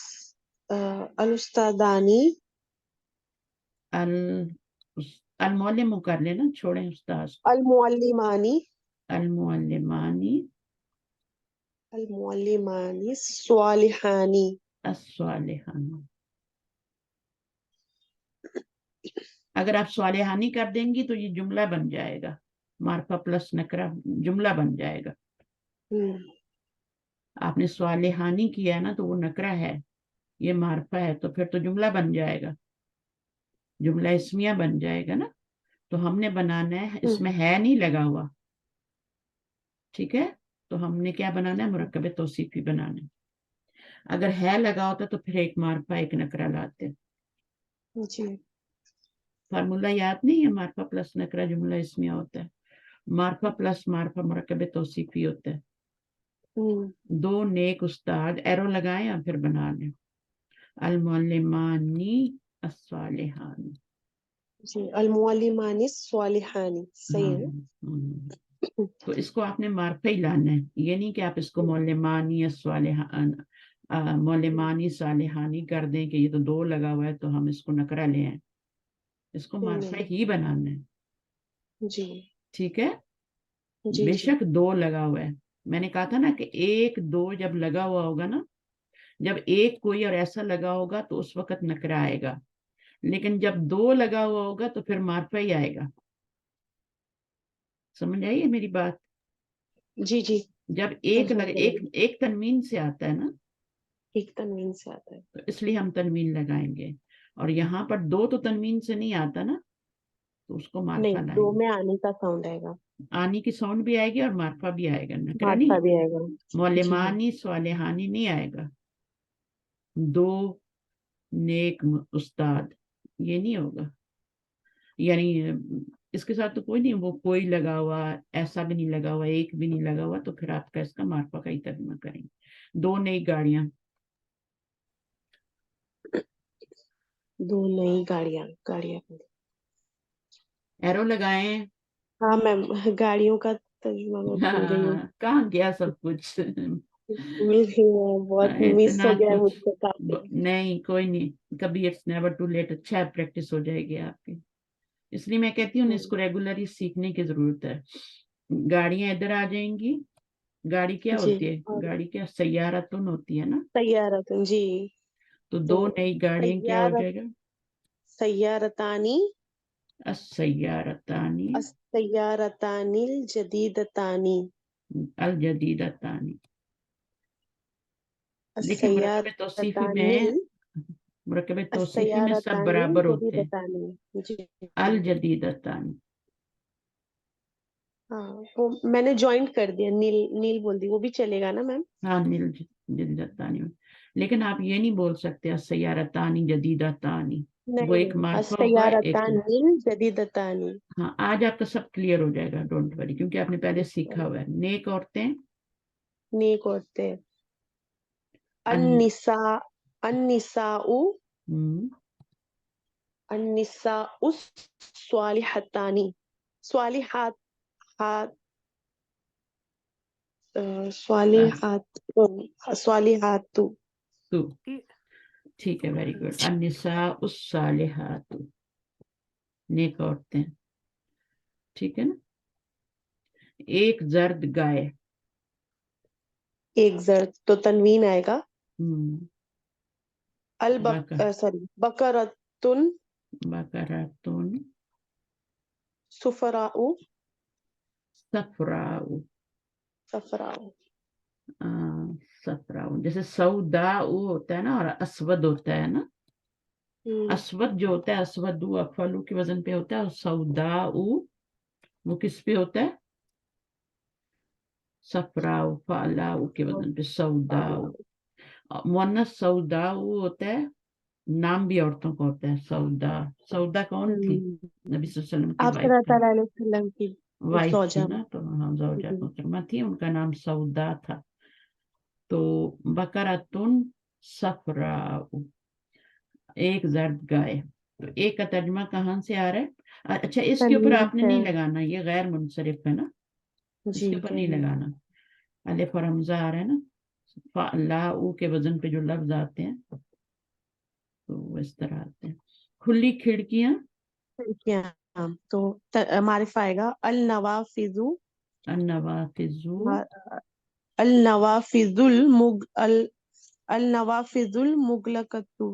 अल उस्तादानी, अल अल मौलिम कर लेना, छोड़ें उस्ताद को। अल मुअल्लिमानी, अल मुअल्लिमानी अल मुअल्लिमानी स्वालिहानी। अस्वालिहानी। अगर आप स्वालिहानी कर देंगी तो ये जुमला बन जाएगा, मार्फा प्लस नकरा जुमला बन जाएगा। आपने स्वालिहानी किया है ना, तो वो नकरा है, ये मार्फा है, तो फिर तो जुमला बन जाएगा, जुमला इस्मिया बन जाएगा ना। तो हमने बनाना है, इसमें है नहीं लगा हुआ, ठीक है। तो हमने क्या बनाना है, मुरक्कब तौसीफी बनाना है। अगर है लगा होता तो फिर एक मार्फा एक नकरा लाते। जी, फार्मूला याद नहीं है, मार्फा प्लस नकरा जुमला इस्मिया होता है, मार्फा प्लस मार्फा मुरक्कब तौसीफी होता है। दो नेक उस्ताद, एरो लगाएं और फिर बना लें, अल मुअल्लिमानी अस्सालिहानी। जी, अल मुअल्लिमानी स्वालिहानी, सही है। तो इसको आपने मार्फा ही लाना है, ये नहीं कि आप इसको मुअल्लिमानी मौलिमानी सालिहानी कर दें कि ये तो दो लगा हुआ है तो हम इसको नकरा ले आए, इसको मार्फा ही बनाना है, जी, ठीक है। जी, जी, बेशक दो लगा हुआ है, मैंने कहा था ना कि एक दो जब लगा हुआ होगा ना, जब एक कोई और ऐसा लगा होगा तो उस वक्त नकरा आएगा, लेकिन जब दो लगा हुआ होगा तो फिर मार्फा ही आएगा। समझ आई है मेरी बात। जी, जी, जब एक समझ गई। एक तनवीन से आता है ना, एक तनवीन से आता है। तो इसलिए हम तनवीन लगाएंगे, और यहाँ पर दो तो तनवीन से नहीं आता ना, तो उसको नहीं, मार्फा दो लाएंगे। में आने का साउंड आएगा, आनी की साउंड भी आएगी और मार्फा भी आएगा, नकरा मार्फा नहीं। भी आएगा। जी, मौलिमानी स्वालिहानी नहीं आएगा, दो नेक उस्ताद, ये नहीं होगा। यानी इसके साथ तो कोई नहीं, वो कोई लगा हुआ, ऐसा भी नहीं लगा हुआ, एक भी नहीं लगा हुआ, तो फिर आपका इसका मार्फा का ही तर्जुमा करेंगे। दो नई गाड़ियां, दो नई गाड़ियां, गाड़ियां। एरो लगाएं। हाँ मैम, गाड़ियों का तर्जुमा मैं भूल गई हूँ। कहाँ गया सब कुछ। मिल गई है, बहुत मिस इतना हो गया है कुछ मुझसे काफी। नहीं, कोई नहीं, कभी इट्स नेवर टू लेट, अच्छा है, प्रैक्टिस हो जाएगी आपकी। इसलिए मैं कहती हूँ इसको रेगुलरली सीखने की जरूरत है। गाड़ियां इधर आ जाएंगी, गाड़ी क्या जी, होती है, और गाड़ी क्या सैयारतुन होती है ना, सैयारतन जी, तो तो दो नई गाड़ियां क्या हो सैयारत जाएगा, सैयारतानी, अस्सैयारतानी सैयारतानिल जदीदतानी, अल जदीदतानी। देखिए सैयारतानिल मुरक्कब तौसीफी में सब सैयारतानिल बराबर होते हैं, जदीदतानी। जी, अल जदीदतानी। हाँ, वो मैंने ज्वाइंट कर दिया, नील नील बोल दी, वो भी चलेगा ना मैम? हाँ नील जदीदतानी, लेकिन आप ये नहीं बोल सकते अस्सैयारतानी जदीदतानी, वो नहीं एक नहीं, मार्फा होगा एक। सैयारतानिल जदीदतानी। हाँ आज आपका सब क्लियर हो जाएगा, डोंट वरी, क्योंकि आपने पहले सीखा हुआ है। नेक औरतें, नेक औरतें, अन अन्निसा, अन्निसाउ, हम्म, अन्निसाउस स्वालिहतानी, स्वालिहात, हात, स्वालिहात, स्वालिहातु। तू, ठीक है, वेरी गुड। अन्निसा उस सालिहातु, नेक औरतें, ठीक है ना। एक जर्द गाय, एक जर्द तो तनवीन आएगा। हम्म, अल बक, बकर सॉरी, बकरतुन बकरातुन सुफराउ, सफराउ, सफराउ। सफराउ, जैसे सऊदाउ होता है ना और अस्वद होता है ना, अस्वद जो होता है अस्वदु अफलू के वजन पे होता है, और सऊदाउ वो किस पे होता है, सफराउ फालाउ के वजन पे सऊदाउ। मुअन्नस सऊदाउ होता है, नाम भी औरतों का होता है सऊदा। सऊदा कौन थी? नबी सल्लल्लाहु अलैहि वसल्लम की आप वाइफ थी, सल्लल्लाहु अलैहि वसल्लम की वाइफ थी सौजा। ना, तो हाँ ज़ौजा जी। मोहतरमा थी, उनका नाम सऊदा था। तो बकरातुन सफराउ, एक जर्द गाय। तो एक का तर्जुमा कहाँ से आ रहा है? अच्छा, इसके ऊपर तनवीन आपने से। नहीं लगाना, ये गैर मुनसरिफ है ना, जी इसके ऊपर नहीं गैर लगाना। अलिफ और हमजा आ रहा है ना, फालाउ के वजन पे जो लफ्ज आते हैं तो वो इस तरह आते हैं। खुली खिड़कियां, खिड़कियां, तो मारिफा आएगा अल नवाफिजु, अन्नवाफिजु, अल नवाफिजुल मुग अल नवाफिजुल मुगलकतु।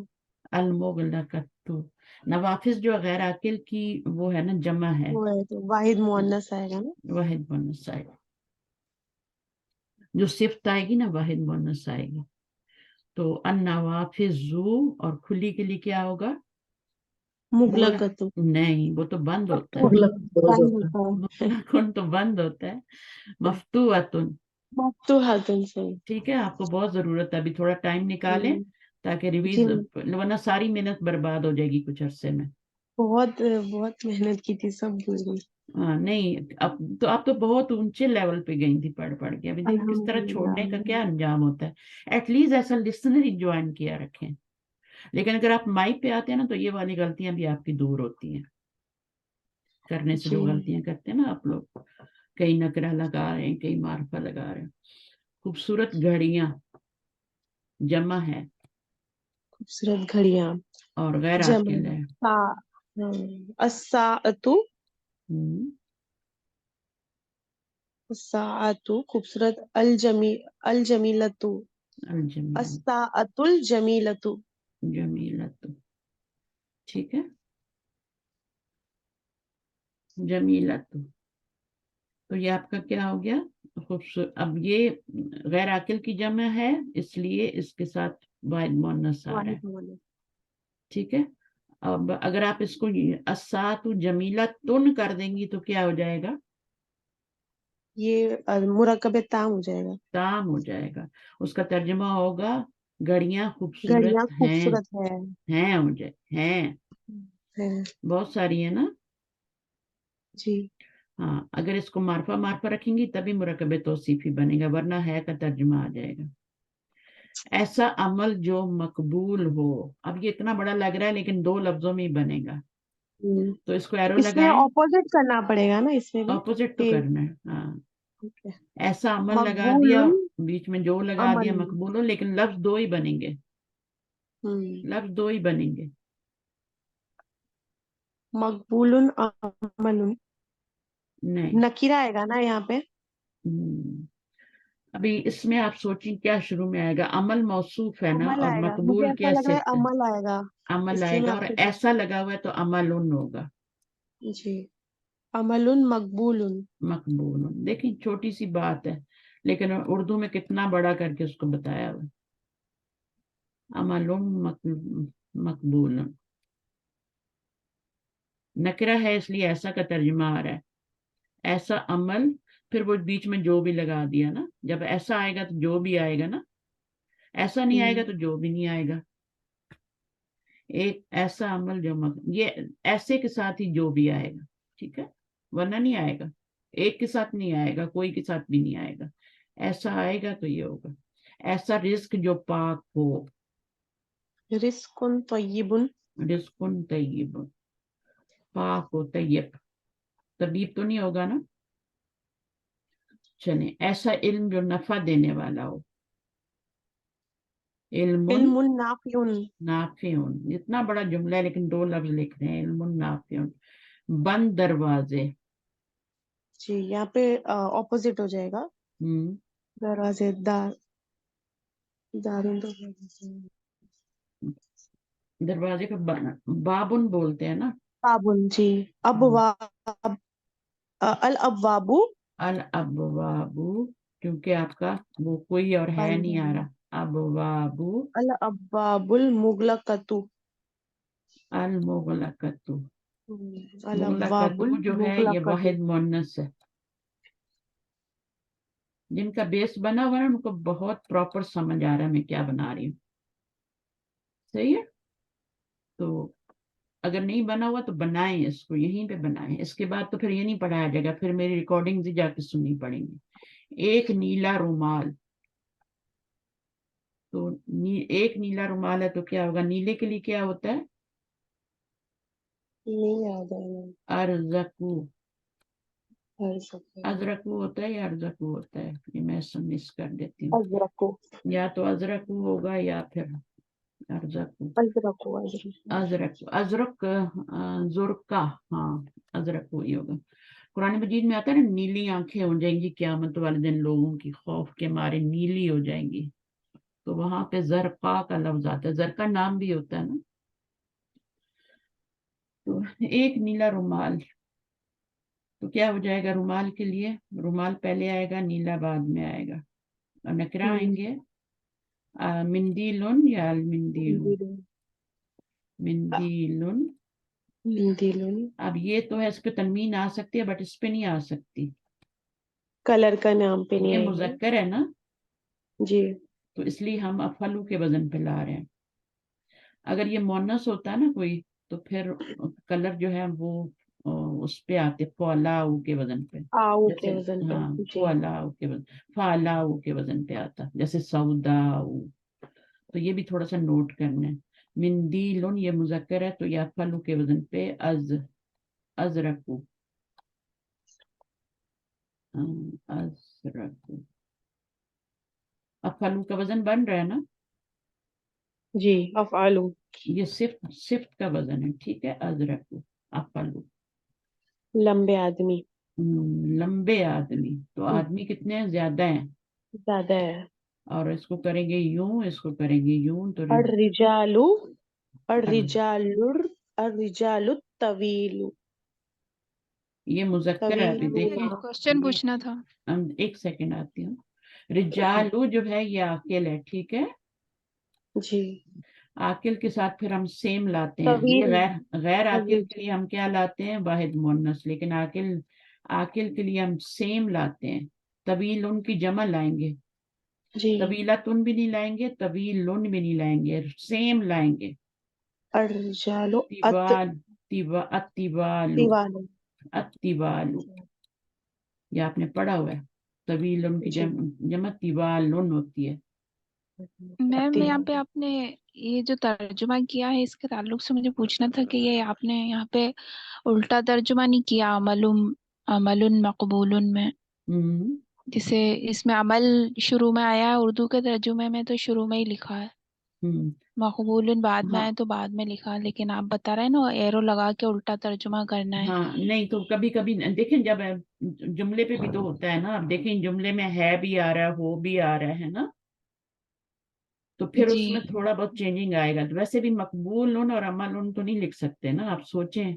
अल मुगलकत्तु। नवाफिज जो गैर आकिल की वो है ना, जमा है, वो है तो वाहिद मुअन्नस आएगा ना। वाहिद मुअन्नस आएगा, जो सिफ्त आएगी ना वाहिद मुअन्नस आएगी। तो अन्नवाफिजु, और खुली के लिए क्या होगा? मुगलक, मुगलकतु। नहीं वो तो बंद होता है, मुगलक क्लोज बंद होता है। होता है। मुगलकुन तो बंद होता है। मफ्तूअतुन, मफ्तूहतुन से। ठीक है, आपको बहुत जरूरत है, अभी थोड़ा टाइम निकालें ताकि जी रिवीज, वरना सारी मेहनत बर्बाद हो जाएगी कुछ अरसे में। बहुत बहुत मेहनत की थी, सब भूल गई। हाँ नहीं, अब तो आप तो बहुत ऊंचे लेवल पे गई थी पढ़ पढ़ के, अभी देखो किस तरह अल्हम्दुलिल्लाह। छोड़ने का क्या अंजाम होता है। एटलीस्ट ऐसा लिसनर ज्वाइन किया रखें। लेकिन अगर आप माइक पे आते हैं ना, तो ये वाली गलतियां भी आपकी दूर होती हैं, करने से जी जो गलतियां करते हैं ना आप लोग, कई नकरा लगा रहे हैं, कई मार्फा लगा रहे हैं। खूबसूरत घड़ियां, जमा है खूबसूरत घड़ियां, और गैर जमा आकिल है। अस्साअतु, हम्म, अस्साअतु खूबसूरत, अल जमीलतु, अलजमील, अस्साअतुल जमीलतु। जमीलत, ठीक है, जमीलत। तो ये आपका क्या हो गया? खूबसूरत। अब ये गैर आकिल की जमा है, इसलिए इसके साथ वाहिद मुअन्नस आ रहा है, वाहिद मुअन्नस। ठीक है। अब अगर आप इसको अस्सातु जमीलतुन कर देंगी तो क्या हो जाएगा? ये मुरक्कब ताम हो जाएगा। ताम हो जाएगा। उसका तर्जुमा होगा घड़ियां खूबसूरत घड़ियां हैं, खूबसूरत है। हैं हो जाए, हैं है। बहुत सारी है ना। जी हाँ, अगर इसको मार्फा मार्फा रखेंगी तभी मुरकब तौसीफी बनेगा, वरना है का तर्जुमा आ जाएगा। ऐसा अमल जो मकबूल हो, अब ये इतना बड़ा लग रहा है लेकिन दो लफ्जों में ही बनेगा, हम्म। तो इसको एरो इसमें लगाएं। ऑपोजिट करना पड़ेगा ना, इसमें भी ऑपोजिट तो कि करना है, हाँ। ठीक है। ऐसा अमल लगा दिया, मकबूलुन बीच में जो लगा अमल। दिया मकबूल हो, लेकिन लफ्ज दो ही बनेंगे, हम्म। लफ्ज दो ही बनेंगे। मकबूलुन अमलुन, नहीं, नकीरा आएगा ना यहाँ पे। अभी इसमें आप सोचें क्या शुरू में आएगा? अमल मौसूफ है ना, अमल और आएगा, मुझे मकबूल ऐसा क्या लग रहा है सिफ्त है? अमल आएगा। अमल इसलिए मैं आएगा, और आपसे ऐसा लगा हुआ है तो अमलुन होगा, जी, अमलुन मकबूलुन। मकबूल। देखिए छोटी सी बात है, लेकिन उर्दू में कितना बड़ा करके उसको बताया हुआ। अमलुन मकबूल, नकरा है इसलिए ऐसा का तर्जुमा आ रहा है, ऐसा अमल। फिर वो बीच में जो भी लगा दिया ना, जब ऐसा आएगा तो जो भी आएगा ना, ऐसा नहीं आएगा तो जो भी नहीं आएगा। एक ऐसा अमल जो ये ऐसे के साथ ही जो भी आएगा, ठीक है, वरना नहीं आएगा। एक के साथ नहीं आएगा, कोई के साथ भी नहीं आएगा, ऐसा आएगा तो ये होगा। ऐसा रिस्क जो पाक हो, रिस्कुन तय्यिबुन। रिस्कुन तय्यब, पाक हो, तय्यब, तबीब तो नहीं होगा ना। चले, ऐसा इल्म जो नफा देने वाला हो, इल्मुन इल्मुन नाफिउन। नाफिउन। इतना बड़ा जुमला है लेकिन दो लफ्ज लिख रहे हैं, इल्मुन नाफिउन। बंद दरवाजे, जी यहाँ पे ऑपोजिट हो जाएगा। हम्म, दरवाजे दार, दारुन तो दरवाजे का बाबुन बोलते हैं ना। बाबुन। जी अब हम्म, वाब, अल अबवाबु अल अबवाबु, کیونکہ آپ کا وہ کوئی اور ہے نہیں آ رہا. ابوابو الابواب المغلقۃ. المغلقۃ. الابواب مغلقۃ جو ہے یہ المغلقۃ. واحد مؤنث ہے. جن کا بیس بنا ہوا ہے ان کو بہت پراپر سمجھ آ رہا ہے میں کیا بنا رہی ہوں. صحیح ہے. تو اگر نہیں بنا ہوا تو بنائیں اس کو, یہیں پہ بنائیں. اس کے بعد تو پھر یہ نہیں پڑھایا جائے گا, پھر میری ریکارڈنگ بھی جا کے سننی پڑیں گی. ایک نیلا رومال. تو ایک نیلا رومال ہے تو کیا ہوگا, نیلے کے لیے کیا ہوتا ہے؟ نہیں یاد ہے. ارزقو. ازرق. ازرقو ہوتا ہے یا ارزقو ہوتا ہے؟ یہ میں مس کر دیتی ہوں. ازرق. یا تو ازرقو ہوگا یا پھر ارزقو. ازرق. ازرق. ازرق زرقا. ہاں ازرق وہی ہوگا. قرآن مجید میں آتا ہے نا, نیلی آنکھیں ہو جائیں گی قیامت والے دن لوگوں کی, خوف کے مارے نیلی ہو جائیں گی. تو وہاں پہ زرقا کا لفظ آتا ہے. زرقا نام بھی ہوتا ہے نا. تو ایک نیلا رومال. تو کیا ہو جائے گا رومال کے لیے؟ رومال پہلے آئے گا, نیلا بعد میں آئے گا. اور نکرا آئیں گے مندیلن یا المندیل. مندیلن. اب یہ تو ہے, اس پہ تنوین آ سکتی ہے بٹ اس پہ نہیں آ سکتی. کلر کا نام پہ نہیں یہ آئے گا. مذکر ہے نا, جی. تو اس لیے ہم افعلو کے وزن پہ لا رہے ہیں. اگر یہ مونس ہوتا ہے نا کوئی, تو پھر کلر جو ہے وہ اس پہ آتے فعلاؤ کے وزن پہ. آؤ کے جیسے وزن پہ. ہاں جی. فعلاؤ کے وزن, فعلاؤ کے وزن پہ آتا, جیسے سوداؤ. تو یہ بھی تھوڑا سا نوٹ کرنا ہے. مندیلن یہ مذکر ہے تو یہ افعلو کے وزن پہ ازرقو. ازرقو. افعلو کا وزن بن رہا ہے نا. جی افعالو. یہ صفت کا وزن ہے, ٹھیک ہے. ازرقو افعلو. لمبے آدمی. لمبے آدمی. تو آدمی کتنے ہیں؟ زیادہ ہیں. زیادہ ہے. اور اس کو کریں گے یوں, اس کو کریں گے یوں. تو الرجال. الرجال. الرجال الطویل. یہ مذکر ہے. ابھی دیکھیں, کوشچن پوچھنا تھا. ایک سیکنڈ آتی ہوں. رجالو جو ہے یہ عاقل ہے, ٹھیک ہے. جی. عاقل کے ساتھ پھر ہم سیم لاتے ہیں. طویل. یہ غیر عاقل کے لیے ہم کیا لاتے ہیں؟ واحد مؤنث. لیکن عاقل کے لیے ہم سیم لاتے ہیں. طویل ان کی جمع لائیں گے. جی. طویلتن بھی نہیں لائیں گے, طویلن بھی نہیں لائیں گے, سیم لائیں گے. الرجال الطوال. الطوال. یہ آپ نے پڑھا ہوا ہے. طویلن کی جی. جمع طوالن ہوتی ہے. میم یہاں پہ آپ نے یہ جو ترجمہ کیا ہے اس کے تعلق سے مجھے پوچھنا تھا کہ یہ آپ نے یہاں پہ الٹا ترجمہ نہیں کیا عمل مقبول میں, جسے اس میں عمل شروع میں آیا ہے اردو کے ترجمے میں تو شروع میں ہی لکھا ہے, مقبول بعد میں ہاں آئے تو بعد میں لکھا, لیکن آپ بتا رہے ہیں نا ایرو لگا کے الٹا ترجمہ کرنا ہے. ہاں نہیں تو کبھی کبھی دیکھیں, جب جملے پہ بھی تو ہوتا ہے نا. اب دیکھیں جملے میں ہے بھی آ رہا ہے, ہو بھی آ رہا ہے نا, تو پھر جی اس میں تھوڑا بہت چینجنگ آئے گا. تو ویسے بھی مقبول اور عمل تو نہیں لکھ سکتے نا, آپ سوچیں.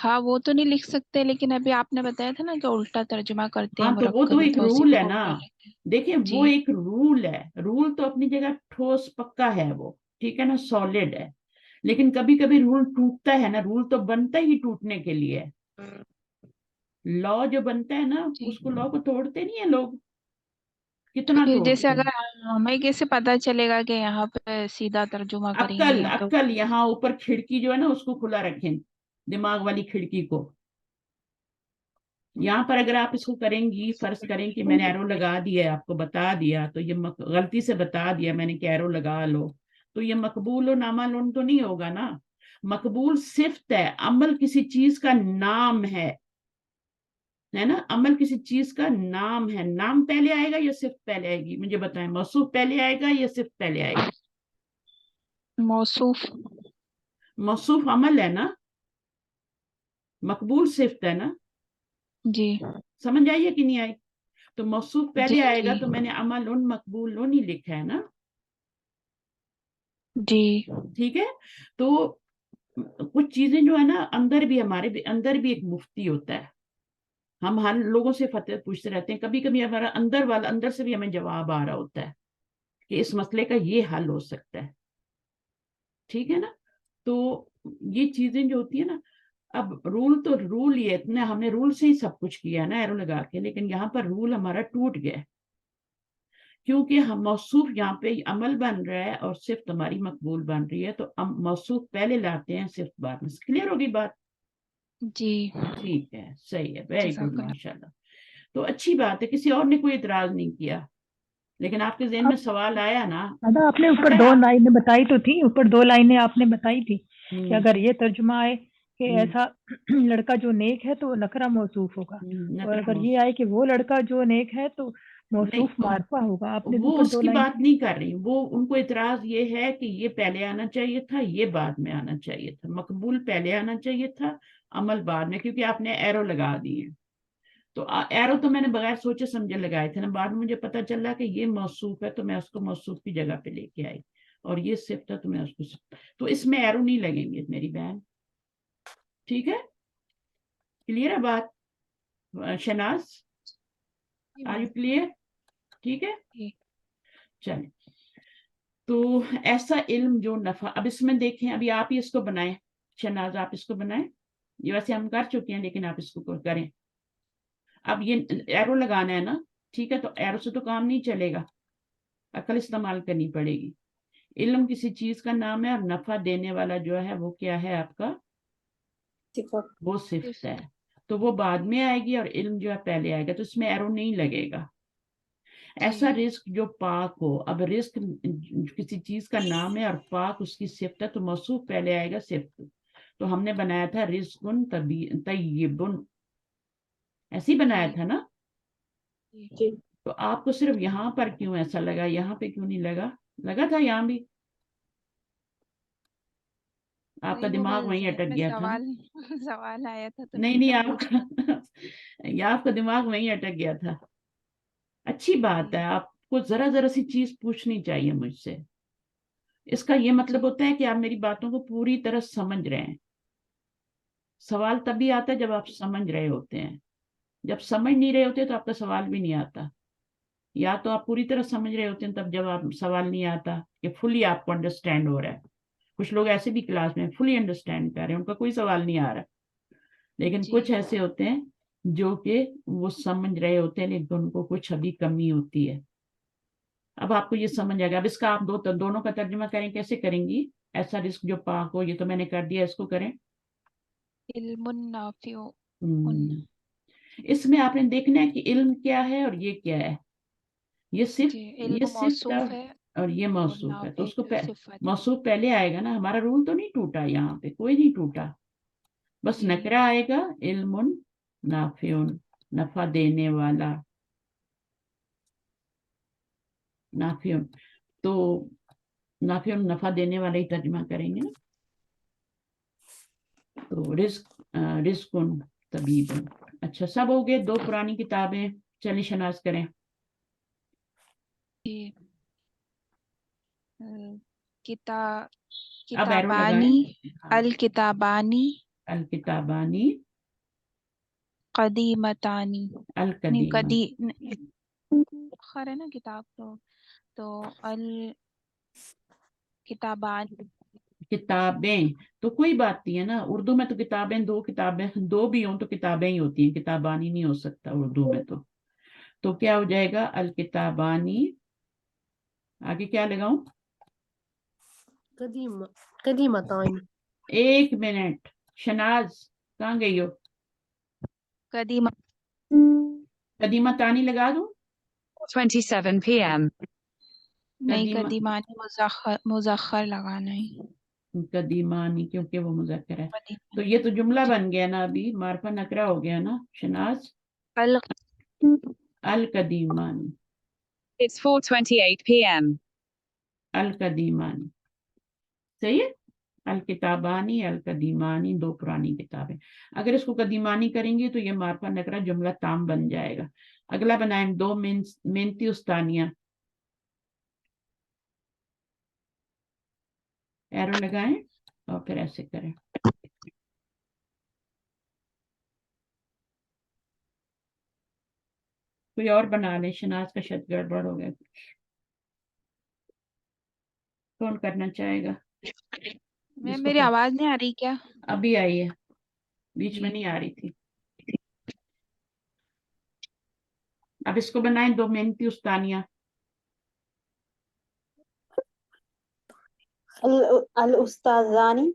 ہاں وہ تو نہیں لکھ سکتے, لیکن ابھی آپ نے بتایا تھا نا کہ الٹا ترجمہ کرتے ہیں ہاں تو وہ تو مرکب ایک توصیف رول ہے کو نا. الٹا لکھتے ہیں. دیکھیں جی وہ ایک رول ہے. رول تو اپنی جگہ ٹھوس پکا ہے وہ, ٹھیک ہے نا, سالڈ ہے. لیکن کبھی کبھی رول ٹوٹتا ہے نا. رول تو بنتا ہی ٹوٹنے کے لیے. لا جو بنتا ہے نا, جی. اس کو لا کو توڑتے نہیں ہیں لوگ, تو کتنا پھر جیسے توڑتے ہیں. اگر ہمیں کیسے پتا چلے گا کہ یہاں پہ سیدھا ترجمہ کریں گے یا تو عقل یہاں اوپر کھڑکی جو ہے نا اس کو کھلا رکھیں, دماغ والی کھڑکی کو. یہاں پر اگر آپ اس کو کریں گی, فرض کریں کہ میں نے ایرو لگا دیا, آپ کو بتا دیا, تو یہ غلطی سے بتا دیا میں نے کہ ایرو لگا لو, تو یہ مقبول و نعمل تو نہیں ہوگا نا. مقبول صفت ہے, عمل کسی چیز کا نام ہے نا. عمل کسی چیز کا نام ہے. نام پہلے آئے گا یا صفت پہلے آئے گی؟ مجھے بتائیں, موصوف پہلے آئے گا یا صفت پہلے آئے گی؟ موصوف. موصوف عمل ہے نا, مقبول صفت ہے نا. جی سمجھ آئیے کہ نہیں آئی؟ تو موصوف جی پہلے آئے گا جی تو میں نے عمل مقبول ہی لکھا ہے نا, جی ٹھیک ہے. تو کچھ چیزیں جو ہے نا اندر بھی, ہمارے اندر بھی ایک مفتی ہوتا ہے, ہم ہر لوگوں سے فتوے پوچھتے رہتے ہیں, کبھی کبھی ہمارا اندر سے بھی ہمیں جواب آ رہا ہوتا ہے کہ اس مسئلے کا یہ حل ہو سکتا ہے. ٹھیک ہے نا. تو یہ چیزیں جو ہوتی ہیں نا, اب رول یہ اتنا ہم نے رول سے ہی سب کچھ کیا نا ایرو لگا کے, لیکن یہاں پر رول ہمارا ٹوٹ گیا کیونکہ ہم موصوف یہاں پہ عمل بن رہا ہے اور صفت ہماری مقبول بن رہی ہے, تو ہم موصوف پہلے لاتے ہیں, صفت بعد میں. کلیئر ہوگی بات؟ جی ٹھیک ہے, صحیح ہے, ویری جزاک گڈ, اللہ. ماشاء اللہ. تو اچھی بات ہے, کسی اور نے کوئی اعتراض نہیں کیا, لیکن آپ کے ذہن میں سوال آیا نا. دادا آپ نے اوپر پتہ ہے 2 آپ لائنیں بتائی تو تھی, اوپر 2 لائنیں آپ نے بتائی تھی کہ ہم، اگر یہ ترجمہ آئے کہ ہم، ایسا لڑکا جو نیک ہے تو نکرہ موصوف ہوگا, اور نکرہ اگر یہ آئے کہ وہ لڑکا جو نیک ہے تو موصوف نہیں, معرفہ ہوگا. آپ نے وہ اوپر اس 2 کی لائن بات نہیں کر رہی, وہ ان کو اعتراض یہ ہے کہ یہ پہلے آنا چاہیے تھا, یہ بعد میں آنا چاہیے تھا. مقبول پہلے آنا چاہیے تھا, عمل بعد میں, کیونکہ آپ نے ایرو لگا دی ہے. تو ایرو تو میں نے بغیر سوچے سمجھے لگائے تھے نا, بعد میں مجھے پتا چلا کہ یہ موصوف ہے تو میں اس کو موصوف کی جگہ پہ لے کے آئی, اور یہ صفت ہے تو میں اس کو تو اس میں ایرو نہیں لگیں گے میری بہن. ٹھیک ہے, کلیئر ہے بات؟ Shahnaz, are you clear? ٹھیک ہے, جی. چلیں. تو ایسا علم جو نفع, اب اس میں دیکھیں, ابھی آپ ہی اس کو بنائیں. شناز آپ اس کو بنائیں, یہ ویسے ہم کر چکے ہیں لیکن آپ اس کو کریں. اب یہ ایرو لگانا ہے نا, ٹھیک ہے, تو ایرو سے تو کام نہیں چلے گا, عقل استعمال کرنی پڑے گی. علم کسی چیز کا نام ہے, اور نفع دینے والا جو ہے وہ کیا ہے آپ کا, وہ صفت ہے. تو وہ بعد میں آئے گی اور علم جو ہے پہلے آئے گا, تو اس میں ایرو نہیں لگے گا. ایسا رزق جو پاک ہو, اب رزق کسی چیز کا نام ہے اور پاک اس کی صفت ہے, تو موصوف پہلے آئے گا صفت. تو ہم نے بنایا تھا رزق طیب, ایسے ہی بنایا تھا نا. جی. تو آپ کو صرف یہاں پر کیوں ایسا لگا, یہاں پہ کیوں نہیں لگا؟ لگا تھا یہاں بھی, آپ کا نہیں وہ دماغ بس وہیں ذہن اٹک میں گیا تھا. سوال آیا تھا تو میں نہیں نے نہیں, کہا آپ پوچھ لوں. کا یا آپ کا دماغ وہیں اٹک گیا تھا. اچھی بات جی ہے, آپ کو ذرا سی چیز پوچھنی چاہیے مجھ سے. اس کا یہ مطلب جی ہوتا ہے کہ آپ میری باتوں کو پوری طرح سمجھ رہے ہیں. سوال تبھی آتا ہے جب آپ سمجھ رہے ہوتے ہیں, جب سمجھ نہیں رہے ہوتے تو آپ کا سوال بھی نہیں آتا. یا تو آپ پوری طرح سمجھ رہے ہوتے ہیں تب جب آپ سوال نہیں آتا کہ فلی آپ کو انڈرسٹینڈ ہو رہا ہے. کچھ لوگ ایسے بھی کلاس میں فلی انڈرسٹینڈ کر رہے ہیں, ان کا کوئی سوال نہیں آ رہا, لیکن جی کچھ ایسے ہوتے ہیں جو کہ وہ سمجھ رہے ہوتے ہیں لیکن ان کو کچھ ابھی کمی ہوتی ہے. اب آپ کو یہ سمجھ آئے گا. اب اس کا آپ دونوں کا ترجمہ کریں, کیسے کریں گی؟ ایسا رزق جو پاک ہو, یہ تو میں نے کر دیا, اس کو کریں. علم نافع اس میں آپ نے دیکھنا ہے کہ علم کیا ہے اور یہ کیا ہے. یہ جی یہ علم صفت موصوف ہے اور یہ اور موصوف ہے, تو نافع اس کو جو صفت ہے. موصوف پہلے آئے گا نا. ہمارا رول تو نہیں ٹوٹا, یہاں پہ کوئی نہیں ٹوٹا, بس جی نکرہ آئے گا, علم نافع, نفع دینے والا, نافع. تو نافع نفع دینے والا ہی ترجمہ کریں گے نا. تو رزق طبیب. اچھا, سب ہو گئے 2 پرانی کتابیں. چلیں شناس کریں. جی کتا اب ایرو کتابانی لگائیں. ہاں. الکتابانی الکتابانی قدیمتانی نہیں القدیمہ. خر ہے نا کتاب تو الکتابان کتابیں تو کوئی بات نہیں ہے نا, اردو میں تو کتابیں 2 کتابیں 2 بھی ہوں تو کتابیں ہی ہوتی ہیں, کتابانی نہیں ہو سکتا اردو میں. تو کیا ہو جائے گا, الکتابانی. آگے کیا لگاؤں؟ قدیمتان. 1 منٹ, شناز کہاں گئی ہو؟ قدیم قدیمہ تانی لگا دوں؟ 27 p.m. نہیں قدیمہ قدیمانی مزخر لگانا ہے. قدیمانی کیونکہ وہ مذکر ہے. قدیم تو یہ تو جملہ بن گیا نا, ابھی معرفہ نکرہ ہو گیا نا شناز. القدیمانی. It's 4:28 p.m. القدیمانی صحیح ہے. الکتابانی القدیمانی 2 پرانی کتابیں. اگر اس کو قدیمانی کریں گے تو یہ معرفہ نکرہ جملہ تام بن جائے گا. اگلا بنائیں 2 منتی استانیہ. ایرو لگائیں اور پھر ایسے کریں. कोई और बना ले, शनाज का शायद गड़बड़ हो गया कुछ। कौन करना चाहेगा? मैम जिसको मेरी आवाज नहीं आ रही क्या? अभी आई है, बीच में जी। नहीं आ रही थी। अब इसको बनाएं 2 मेहनती उस्तानियां। अल उस्ताजानी।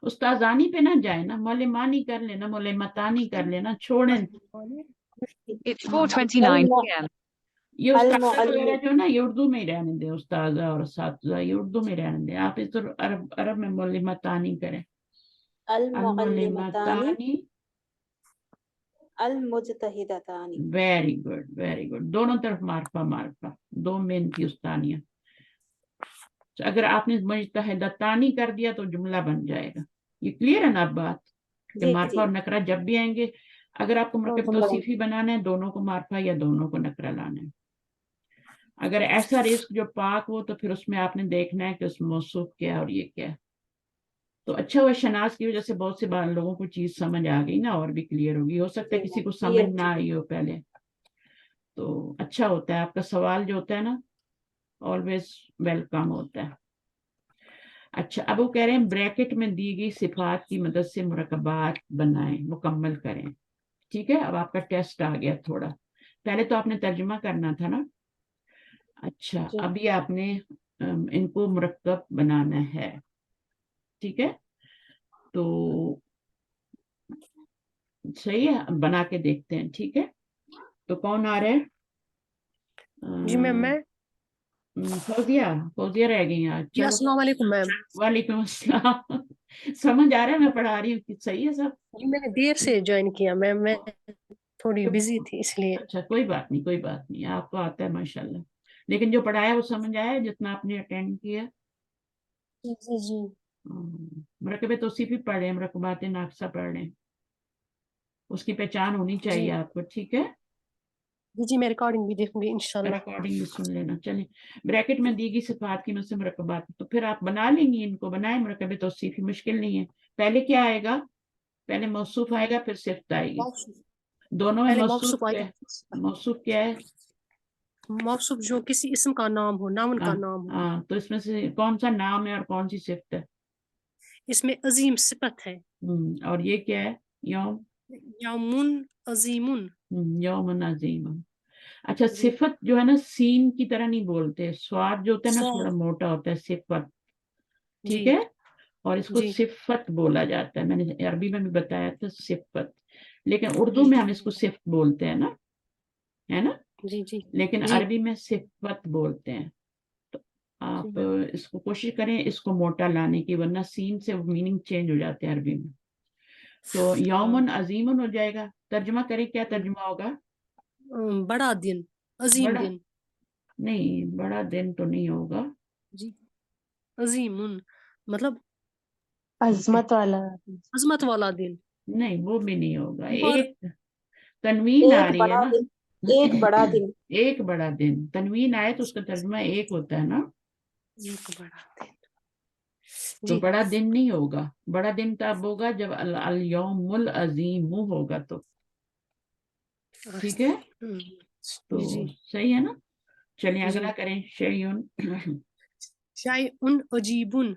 उस्ताजानी पे ना जाए ना, मौलेमानी कर लेना, मौलेमतानी कर लेना, छोड़ें। It's 4:29 p.m. ये अल उस्ताद वगैरह मुअल्लिम। जो ना, ये उर्दू में ही रहने दे, उस्ताजा और साथजा ये उर्दू में रहने दे। आप इस अरब में मौलेमतानी करें। अल अल मुअल्लिमतानी मौलेमतानी। अल मुजतहिदतानी। Very good, very good. दोनों तरफ मार्फा मार्फा, 2 मेहनती उस्तानियां। तो अगर आपने मुजतहिदतानी कर दिया तो जुमला बन जाएगा। ये क्लियर है ना अब बात, कि जी मार्फा जी। और नकरा जब भी आएंगे, अगर आपको मुरक्कब तौसीफी बनाना है, दोनों को मार्फा या दोनों को नकरा लाना है। अगर ऐसा रिस्क जो पाक हो तो फिर उसमें आपने देखना है कि उस मौसूफ क्या है और ये क्या है। तो अच्छा हुआ शनाज की वजह से बहुत से लोगों को चीज समझ आ गई ना, और भी क्लियर होगी। हो सकता है किसी को समझ ना आई हो पहले, तो अच्छा होता है। आपका सवाल जो होता है ना, ऑलवेज वेलकम होता है। अच्छा, अब वो कह रहे हैं ब्रैकेट में दी गई सिफात की मदद से मुरकबात बनाएं, मुकम्मल करें। ठीक है, अब आपका टेस्ट आ गया थोड़ा। पहले तो आपने तर्जुमा करना था ना। अच्छा, जी। अभी आपने इनको मुरक्कब बनाना है। ठीक है, तो सही है, अब बना के देखते हैं। ठीक है, तो कौन आ रहा है? जी मैम मैं। फौजिया, फौजिया रह गई आज। जी चलो, अस्सलाम वालेकुम मैम। वालेकुम अस्सलाम। समझ आ रहा है, मैं पढ़ा रही हूँ, सही है सब? जी मैंने देर से ज्वाइन किया मैम, मैं थोड़ी बिजी थी इसलिए। अच्छा, कोई बात नहीं, कोई बात नहीं, आपको आता है माशाल्लाह। लेकिन जो पढ़ाया वो समझ आया जितना आपने अटेंड किया? जी जी जी। मुरकबे तौसीफी पढ़ रहे, मुरकबात नाक़िसा पढ़ रहे, उसकी पहचान होनी जी चाहिए आपको। ठीक है, जी जी मैं रिकॉर्डिंग भी देखूंगी इंशाल्लाह। रिकॉर्डिंग भी सुन लेना। चलिए, ब्रैकेट में दी गई सिफात की मदद से मुरकबात, तो फिर आप बना लेंगी, इनको बनाए। मुरकबे तौसीफी मुश्किल नहीं है। पहले क्या आएगा? पहले मौसूफ आएगा, फिर सिफ्त आएगी। मौसूफ, दोनों में पहले मौसूफ मौसूफ क्या आएगा। है? मौसूफ क्या है? मौसूफ जो किसी इस्म का नाम हो, नाउन हाँ का नाम हो। हाँ, तो इसमें से कौन सा नाम है और कौन सी सिफ्त है? इसमें अजीम सिफत है। और ये क्या है? यौम। यौमुन अजीमुन। यौमुन अजीम। अच्छा, जी सिफत जो है ना, सीन की तरह नहीं बोलते, स्वाद जो होता है ना सौ। थोड़ा मोटा होता है, सिफत। ठीक जी है, और इसको जी सिफत बोला जाता है। मैंने अरबी में भी बताया था सिफत, लेकिन उर्दू जी में हम इसको सिफ्त बोलते हैं ना, है ना? जी जी लेकिन जी अरबी में सिफत बोलते हैं। तो आप जी इसको कोशिश करें इसको मोटा लाने की, वरना सीन से मीनिंग चेंज हो जाते हैं अरबी में। तो यौमुन हाँ। अजीमुन हो जाएगा। तर्जुमा करें, क्या तर्जुमा होगा? बड़ा दिन, अजीम बड़ा दिन। नहीं, बड़ा दिन तो नहीं होगा। जी अजीमुन मतलब अजमत वाला। अजमत वाला दिन। नहीं, वो भी नहीं होगा। बर एक तनवीन आ एक रही है बड़ा ना। दिन। एक बड़ा दिन। एक बड़ा दिन, तनवीन आए तो उसका तर्जुमा एक होता है ना। एक बड़ा दिन। तो जी बड़ा दिन नहीं होगा। बड़ा दिन तब होगा जब अल यौमुल अजीम होगा तो। ठीक है, तो जी जी। सही है ना? चलिए जी अगला करें, शयउन। शायउन अजीबुन।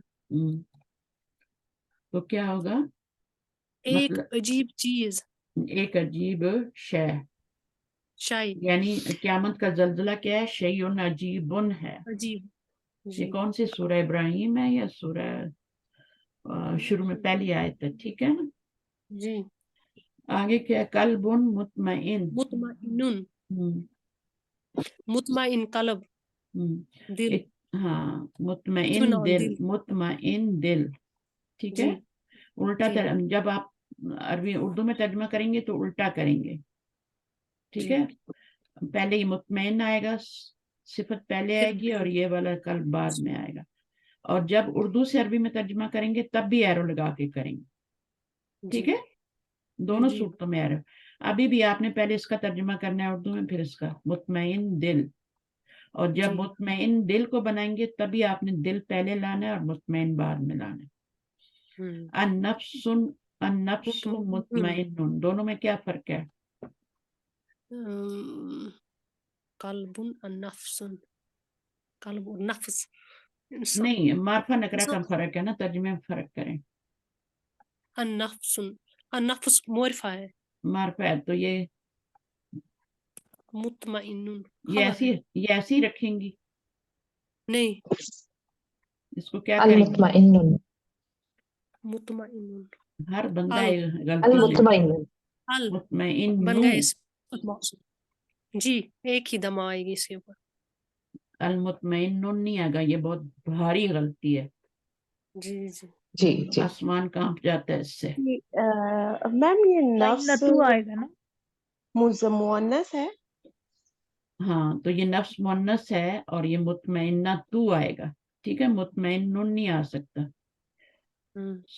तो क्या होगा? एक मतलब अजीब चीज। एक अजीब शय, शाय यानी क़यामत का जल्जला क्या है? शयउन अजीबुन है। अजीब। ये जी कौन सी सूरह इब्राहिम है या सूरह शुरू में पहली आयत है? ठीक है ना? जी आगे क्या? कल्बुन मुतमइन। मुतमइनुन। हम्म, मुतमइन कलब, दिल। एक, हाँ, मुतमइन इत्मीनान दिल, दिल। मुतमइन दिल। ठीक है, जी उल्टा जी जब आप अरबी उर्दू में तर्जुमा करेंगे तो उल्टा करेंगे। ठीक जी है, पहले ये मुतमइन आएगा, सिफत पहले फिर आएगी, और दिल। ये वाला कल्ब बाद में आएगा। और जब उर्दू से अरबी में तर्जुमा करेंगे तब भी एरो लगा के करेंगे। ठीक जी है, जी दोनों जी सूरतों में एरो। अभी भी आपने पहले इसका तर्जुमा करना है उर्दू में, फिर इसका मुतमइन दिल। और जब जी मुतमइन दिल को बनाएंगे तभी आपने दिल पहले लाना है और मुतमइन बाद में लाना है। अन्नफ्सुन, अन्नफ्सु मुतमइनुन। मुतमइनुन, दोनों में क्या फर्क है? قلب النفس قلب النفس انسان نہیں، معرفہ نکرہ کا فرق ہے نا، ترجمے میں فرق کریں. النفس النفس معرفہ ہے، معرفہ ہے تو یہ مطمئن یہ خبر ہے. ایسی رکھیں گی، نہیں، اس کو کیا کریں گے؟ المطمئن. مطمئن ہر بندہ ال غلطی سے المطمئن. ال مطمئن بن گئے اس موصول. جی ایک ہی دم آئے گی اس کے اوپر. المطمئن نہیں آگا، یہ بہت بھاری غلطی ہے. جی جی جی جی. آسمان کانپ جاتا ہے اس سے. میم یہ نفس تو آئے گا نا. مؤنث ہے. ہاں تو یہ نفس مؤنث ہے اور یہ مطمئنہ تو آئے گا. ٹھیک ہے، مطمئن نہیں آ سکتا.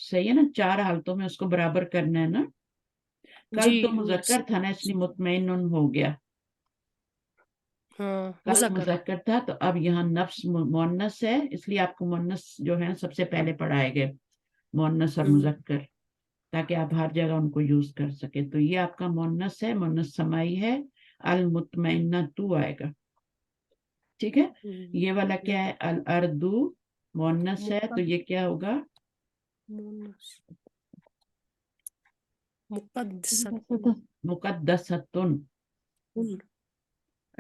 صحیح ہے نا، 4 حالتوں میں اس کو برابر کرنا ہے نا. کل جی تو مذکر تھا نا، اس لیے مطمئن ہو گیا. ہاں کل مذکر. مذکر تھا تو اب یہاں نفس مؤنث ہے، اس لیے آپ کو مؤنث جو ہے سب سے پہلے پڑھائے گئے، مؤنث اور مذکر، تاکہ آپ ہر جگہ ان کو یوز کر سکے. تو یہ آپ کا مؤنث ہے، مؤنث سمائی ہے. المطمئنہ تو آئے گا. ٹھیک ہے، یہ والا کیا ہے؟ الارض مؤنث ہے تو یہ کیا ہوگا؟ مقدستن.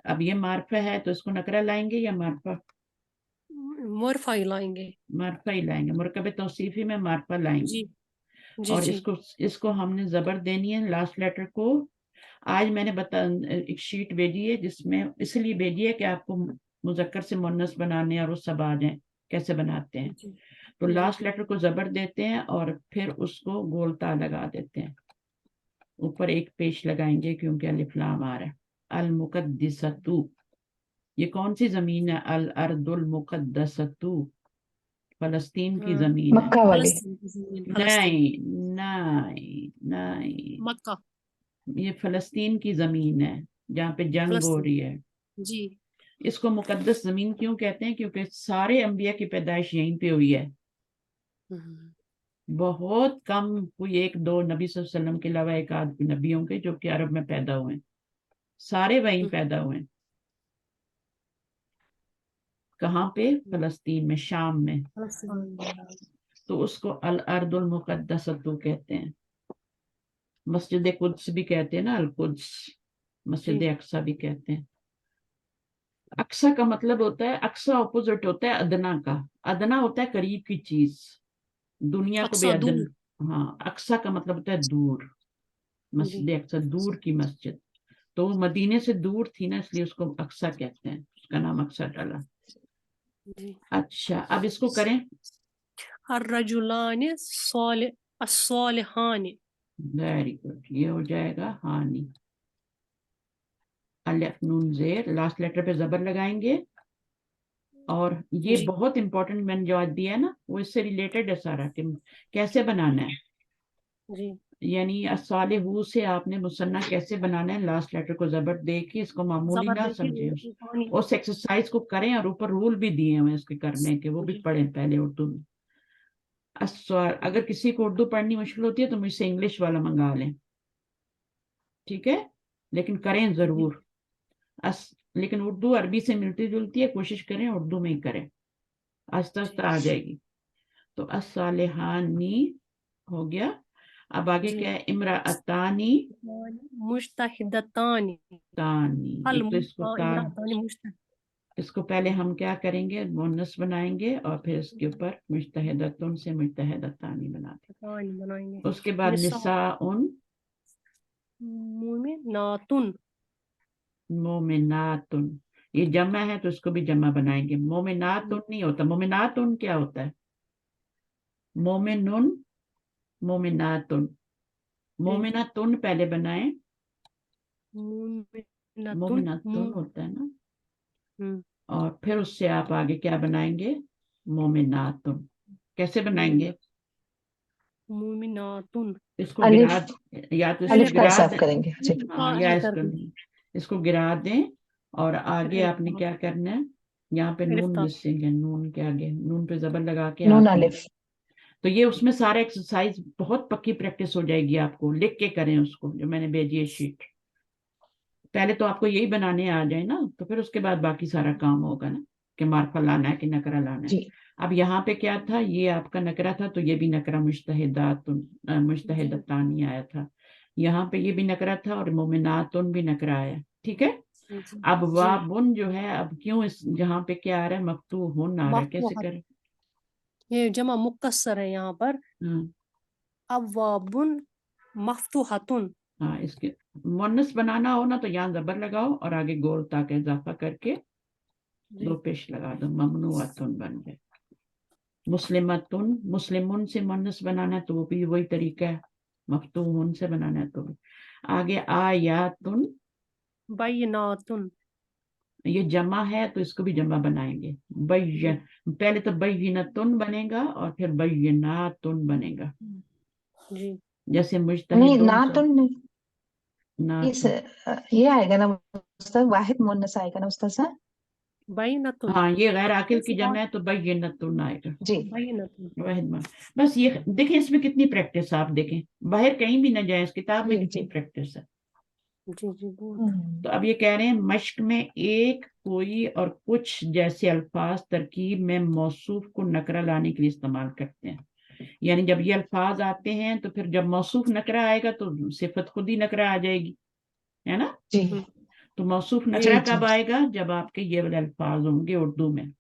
اب یہ معرفہ ہے تو اس کو نکرہ لائیں گے یا معرفہ؟ معرفہ ہی لائیں گے. معرفہ ہی لائیں گے، مرکب توصیفی میں معرفہ لائیں گے. جی جی اور جی اس کو ہم نے زبر دینی ہے لاسٹ لیٹر کو. آج میں نے ایک شیٹ بھیجی ہے جس میں اس لیے بھیجی ہے کہ آپ کو مذکر سے مؤنث بنانے اور وہ سب آ جائیں کیسے بناتے ہیں. تو لاسٹ لیٹر کو زبر دیتے ہیں اور پھر اس کو گولتا لگا دیتے ہیں. اوپر ایک پیش لگائیں گے کیونکہ الف لام آ رہا ہے. المقدسۃ، یہ کون سی زمین ہے؟ الارض المقدسۃ، فلسطین کی زمین ہے. مکہ والی. نہیں، مکہ یہ فلسطین کی زمین ہے جہاں پہ جنگ ہو رہی ہے. جی. اس کو مقدس زمین کیوں کہتے ہیں؟ کیونکہ سارے انبیاء کی پیدائش یہیں پہ ہوئی ہے. بہت کم، کوئی 1-2 نبی صلی اللہ علیہ وسلم کے علاوہ ایک آدھ نبی ہوں گے جو کہ عرب میں پیدا ہوئے ہیں. سارے وہیں پیدا ہوئے ہیں. کہاں پہ؟ فلسطین میں، شام میں. تو اس کو الارض المقدسۃ کہتے ہیں. مسجد قدس بھی کہتے ہیں نا، القدس. مسجد اقصی بھی کہتے ہیں. اقصی کا مطلب ہوتا ہے، اقصی اپوزٹ ہوتا ہے ادنا کا. ادنا ہوتا ہے قریب کی چیز، دنیا کو بھی ادنا. ہاں، اقصی کا مطلب ہوتا ہے دور. مسجد اقصی دور کی مسجد. تو وہ مدینے سے دور تھی نا، اس لیے اس کو اقصی کہتے ہیں، اس کا نام اقصی ڈالا. اچھا، اب اس کو کریں. الرجلان الصالحان. ویری گڈ، یہ ہو جائے گا ہانی. الف نون زیر، لاسٹ لیٹر پہ زبر لگائیں گے. اور یہ بہت امپورٹنٹ میں نے جو آج دیا ہے نا، وہ اس سے ریلیٹڈ ہے سارا کہ کیسے بنانا ہے. یعنی الصالح سے آپ نے مثنیٰ کیسے بنانا ہے. لاسٹ لیٹر کو زبر دے کے اس کو معمولی نہ سمجھیں، اس ایکسرسائز کو کریں. اور اوپر رول بھی دیے ہیں اس کے کرنے کے، وہ بھی پڑھیں پہلے اردو میں. اگر کسی کو اردو پڑھنی مشکل ہوتی ہے تو مجھ سے انگلش والا منگا لیں، ٹھیک ہے، لیکن کریں ضرور. لیکن اردو عربی سے ملتی جلتی ہے، کوشش کریں اردو میں ہی کریں، آہستہ آہستہ آ جائے گی. تو الصالحانی ہو گیا. اب آگے کیا ہے؟ امرأتانی مجتہدتان. تانی. تو اس کو پہلے ہم کیا کریں گے؟ مؤنث بنائیں گے اور پھر اس کے اوپر مجتہدتن سے مجتہدتانی بناتے ہیں. اس کے بعد نساءن مومناتن. مومناتن، یہ جمع ہے تو اس کو بھی جمع بنائیں گے. مومناتن نہیں ہوتا. مومناتن کیا ہوتا ہے؟ مومنن، مومناتن. مومناتن پہلے بنائیں. مومناتن ہوتا ہے نا، اور پھر اس سے آپ آگے کیا بنائیں گے؟ مومناتن. کیسے بنائیں گے؟ مومناتن. اس کو گرا، یا تو اس کو الف کا گرا حساب دیں. کریں گے. جی. ہاں، یا اس کو گرا دیں اور آگے آپ نے کیا کرنا ہے؟ یہاں پہ نون مسنگ ہے، نون کے آگے نون پہ زبر لگا کے نون آپ الف. تو یہ اس میں سارا ایکسرسائز بہت پکی پریکٹس ہو جائے گی. آپ کو لکھ کے کریں اس کو، جو میں نے بھیجی ہے شیٹ. पहले तो आपको यही बनाने आ जाए ना, तो फिर उसके बाद बाकी सारा काम होगा ना, कि मार्फा लाना है कि नकरा लाना है। जी अब यहाँ पे क्या था, ये आपका नकरा था, तो ये भी नकरा मुजतहिदतानी आया था। यहाँ पे ये भी नकरा था और मोमिनातुन भी नकरा आया, ठीक है। अब वाबुन जो है, अब क्यों इस जहाँ पे क्या आ रहा है, मफ्तूहुन आ रहा है, कैसे मफ्तूहत, करें? ये जमा मुकस्सर है यहाँ पर। हाँ अव्वाबुन मफ्तूहतुन। हाँ, इसके मुन्नस बनाना हो ना तो यहाँ जबर लगाओ और आगे गोल ताक इजाफा करके जी दो पेश लगा दो, ममनुअतुन बन जाए। मुस्लिमतुन, मुस्लिमुन से मुन्नस बनाना है तो वो भी वही तरीका है, मफ्तूहुन से बनाना है तो भी। आगे आयातुन, बैनातुन। ये जमा है तो इसको भी जमा बनाएंगे। बैयन, पहले तो बैयनतुन बनेगा और फिर बैयनातुन बनेगा। जी जैसे नहीं, मुजतहिदुन ना से तो नहीं, इस नातुन। ये आएगा ना उस्ताद, वाहिद मुन्नस आएगा ना उस्ताद साहब? बैनतुन। हाँ, ये गैर आकिल की जमा है तो बैयनतुन आएगा। जी बैनतुन। वाहिद मान, बस ये देखें, इसमें कितनी प्रैक्टिस, आप देखें बाहर कहीं भी न जाए, इस किताब में जी कितनी जी प्रैक्टिस है। जी जी बहुत। तो अब ये कह रहे हैं मश्क में एक, कोई और कुछ जैसे अल्फाज तरकीब में मौसूफ को नकरा लाने के लिए इस्तेमाल करते हैं। यानी जब ये अल्फाज आते हैं तो फिर जब मौसूफ नकरा आएगा तो सिफत खुद ही नकरा आ जाएगी, है ना। जी तो मौसूफ जी नकरा जी कब आएगा, जब आपके ये वाले अल्फाज होंगे उर्दू में,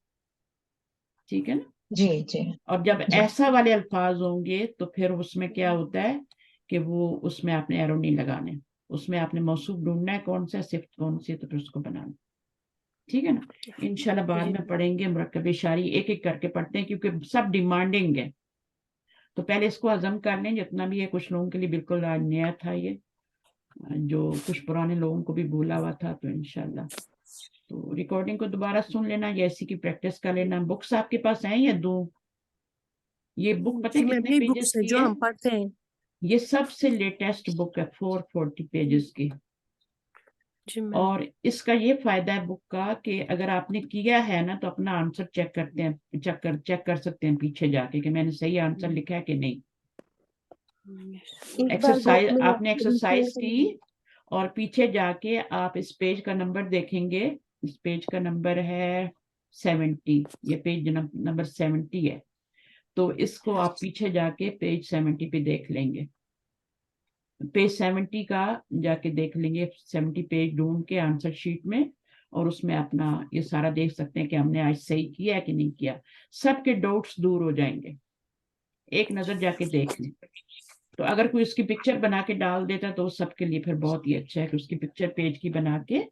ठीक है ना। जी जी और जब जी ऐसा वाले अल्फाज होंगे तो फिर उसमें क्या होता है कि वो उसमें आपने एरो नहीं लगाने, उसमें आपने मौसूफ ढूंढना है कौन सा, सिफ्त कौन सी है, तो फिर उसको बनाना, ठीक है ना। इंशाल्लाह बाद जी में पढ़ेंगे, मुरक्कब इशारी एक एक करके पढ़ते हैं क्योंकि सब डिमांडिंग है। तो पहले इसको हजम कर लें जितना भी है, कुछ लोगों के लिए बिल्कुल आज नया था ये, जो कुछ पुराने लोगों को भी भूला हुआ था। तो इंशाल्लाह तो रिकॉर्डिंग को दोबारा सुन लेना या इसी की प्रैक्टिस कर लेना। बुक्स आपके पास हैं या दूं? ये बुक पता है जी मैं कितने वही पेजेस बुक्स है की जो है? हम पढ़ते हैं। ये सबसे लेटेस्ट बुक है, 440 पेजेस की। जी मैम। और इसका ये फायदा है बुक का कि अगर आपने किया है ना तो अपना आंसर चेक करते हैं, चेक कर सकते हैं पीछे जाके कि मैंने सही आंसर लिखा है कि नहीं। एक बार बुक एक्सरसाइज, में आपने एक्सरसाइज रिप्लेस की और पीछे जाके आप इस पेज का नंबर देखेंगे। इस पेज का नंबर है 70, ये पेज नंबर 70 है। तो इसको आप पीछे जाके पेज 70 पे देख लेंगे, पेज 70 का जाके देख लेंगे, 70 पेज ढूंढ के आंसर शीट में, और उसमें अपना ये सारा देख सकते हैं कि हमने आज सही किया है कि नहीं किया। सबके डाउट्स दूर हो जाएंगे, एक नजर जाके देख लें। तो अगर कोई उसकी पिक्चर बना के डाल देता तो सबके लिए फिर बहुत ही अच्छा है कि उसकी पिक्चर पेज की बना के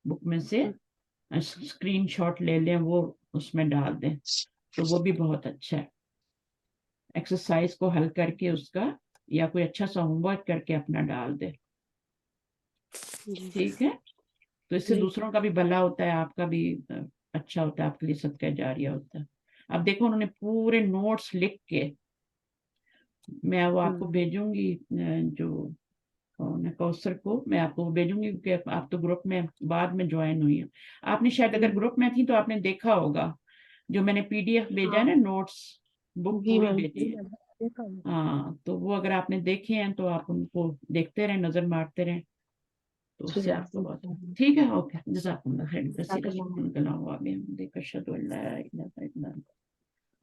बुक में से स्क्रीनशॉट ले लें, वो उसमें डाल दें, तो वो भी बहुत अच्छा है। एक्सरसाइज को हल करके उसका या कोई अच्छा सा होमवर्क करके अपना डाल दे, ठीक है। तो इससे जी दूसरों का भी भला होता है, आपका भी अच्छा होता है, आपके लिए सदका जारिया होता है। अब देखो उन्होंने पूरे नोट्स लिख के, मैं वो आपको भेजूंगी, जो कौसर को मैं आपको भेजूंगी क्योंकि आप तो ग्रुप में बाद में ज्वाइन हुई हैं। आपने शायद अगर ग्रुप में थी तो आपने देखा होगा जो मैंने पीडीएफ भेजा है ना, नोट्स बुक जी पूरी मैम। भेजी है। हाँ, तो वो अगर आपने देखे हैं तो आप उनको देखते रहें, नजर मारते रहें, तो उससे आपको बहुत, ठीक है। ओके, जज़ाकुमुल्लाह खैरन कसीरन। अशहदु अल्ला इलाहा इल्ला अंत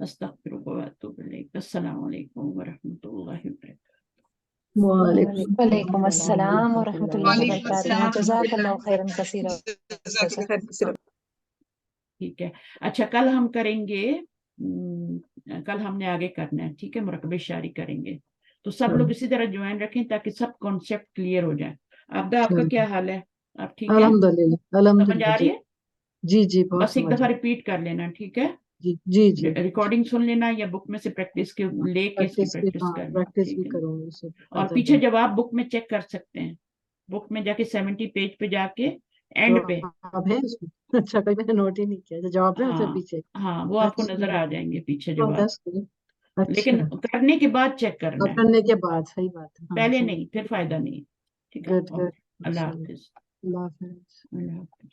अस्तगफिरुका व अतूबु इलैक। अस्सलामु अलैकुम व रहमतुल्लाहि व बरकातहू। वालेकुम अस्सलाम व रहमतुल्लाहि व वालेकुम बरकातहू। अस्सलाम जज़ाकल्लाहु खैरन कसीरा। जज़ाकल्लाह खैर कसीरा। ठीक है। अच्छा, कल हम करेंगे, कल हमने आगे करना है, ठीक है, मुरकबे शारी करेंगे। तो सब लोग इसी तरह ज्वाइन रखें ताकि सब कॉन्सेप्ट क्लियर हो जाए। आपका क्या हाल है, आप ठीक है, अल्हम्दुलिल्लाह समझ आ अल्हम्दुलिल्लाह रही जी। है? जी जी बहुत बस एक समझ दफा आ रिपीट कर लेना, ठीक है। जी जी जी रिकॉर्डिंग सुन लेना या बुक में से प्रैक्टिस के लेके इसकी प्रैक्टिस भी, प्रैक्टिस हाँ करना, प्रैक्टिस भी ठीक है। करूंगी सब और अदर पीछे जब आप बुक में चेक कर सकते हैं, बुक में जाके 70 पेज पे जाके एंड पे, जवाब है उसमें। अच्छा, कोई मैंने नोट ही नहीं किया। जो जवाब है फिर हाँ पीछे। हाँ, वो आपको अच्छा, नजर आ जाएंगे पीछे हाँ जवाब, दस मिनट। लेकिन अच्छा, करने के बाद चेक करना और है, करने के बाद सही बात है, हाँ पहले सही। नहीं, फिर फायदा नहीं, ठीक है। Good good. ओके, अल्लाह हाफिज। अल्लाह हाफिज। अल्लाह हाफिज।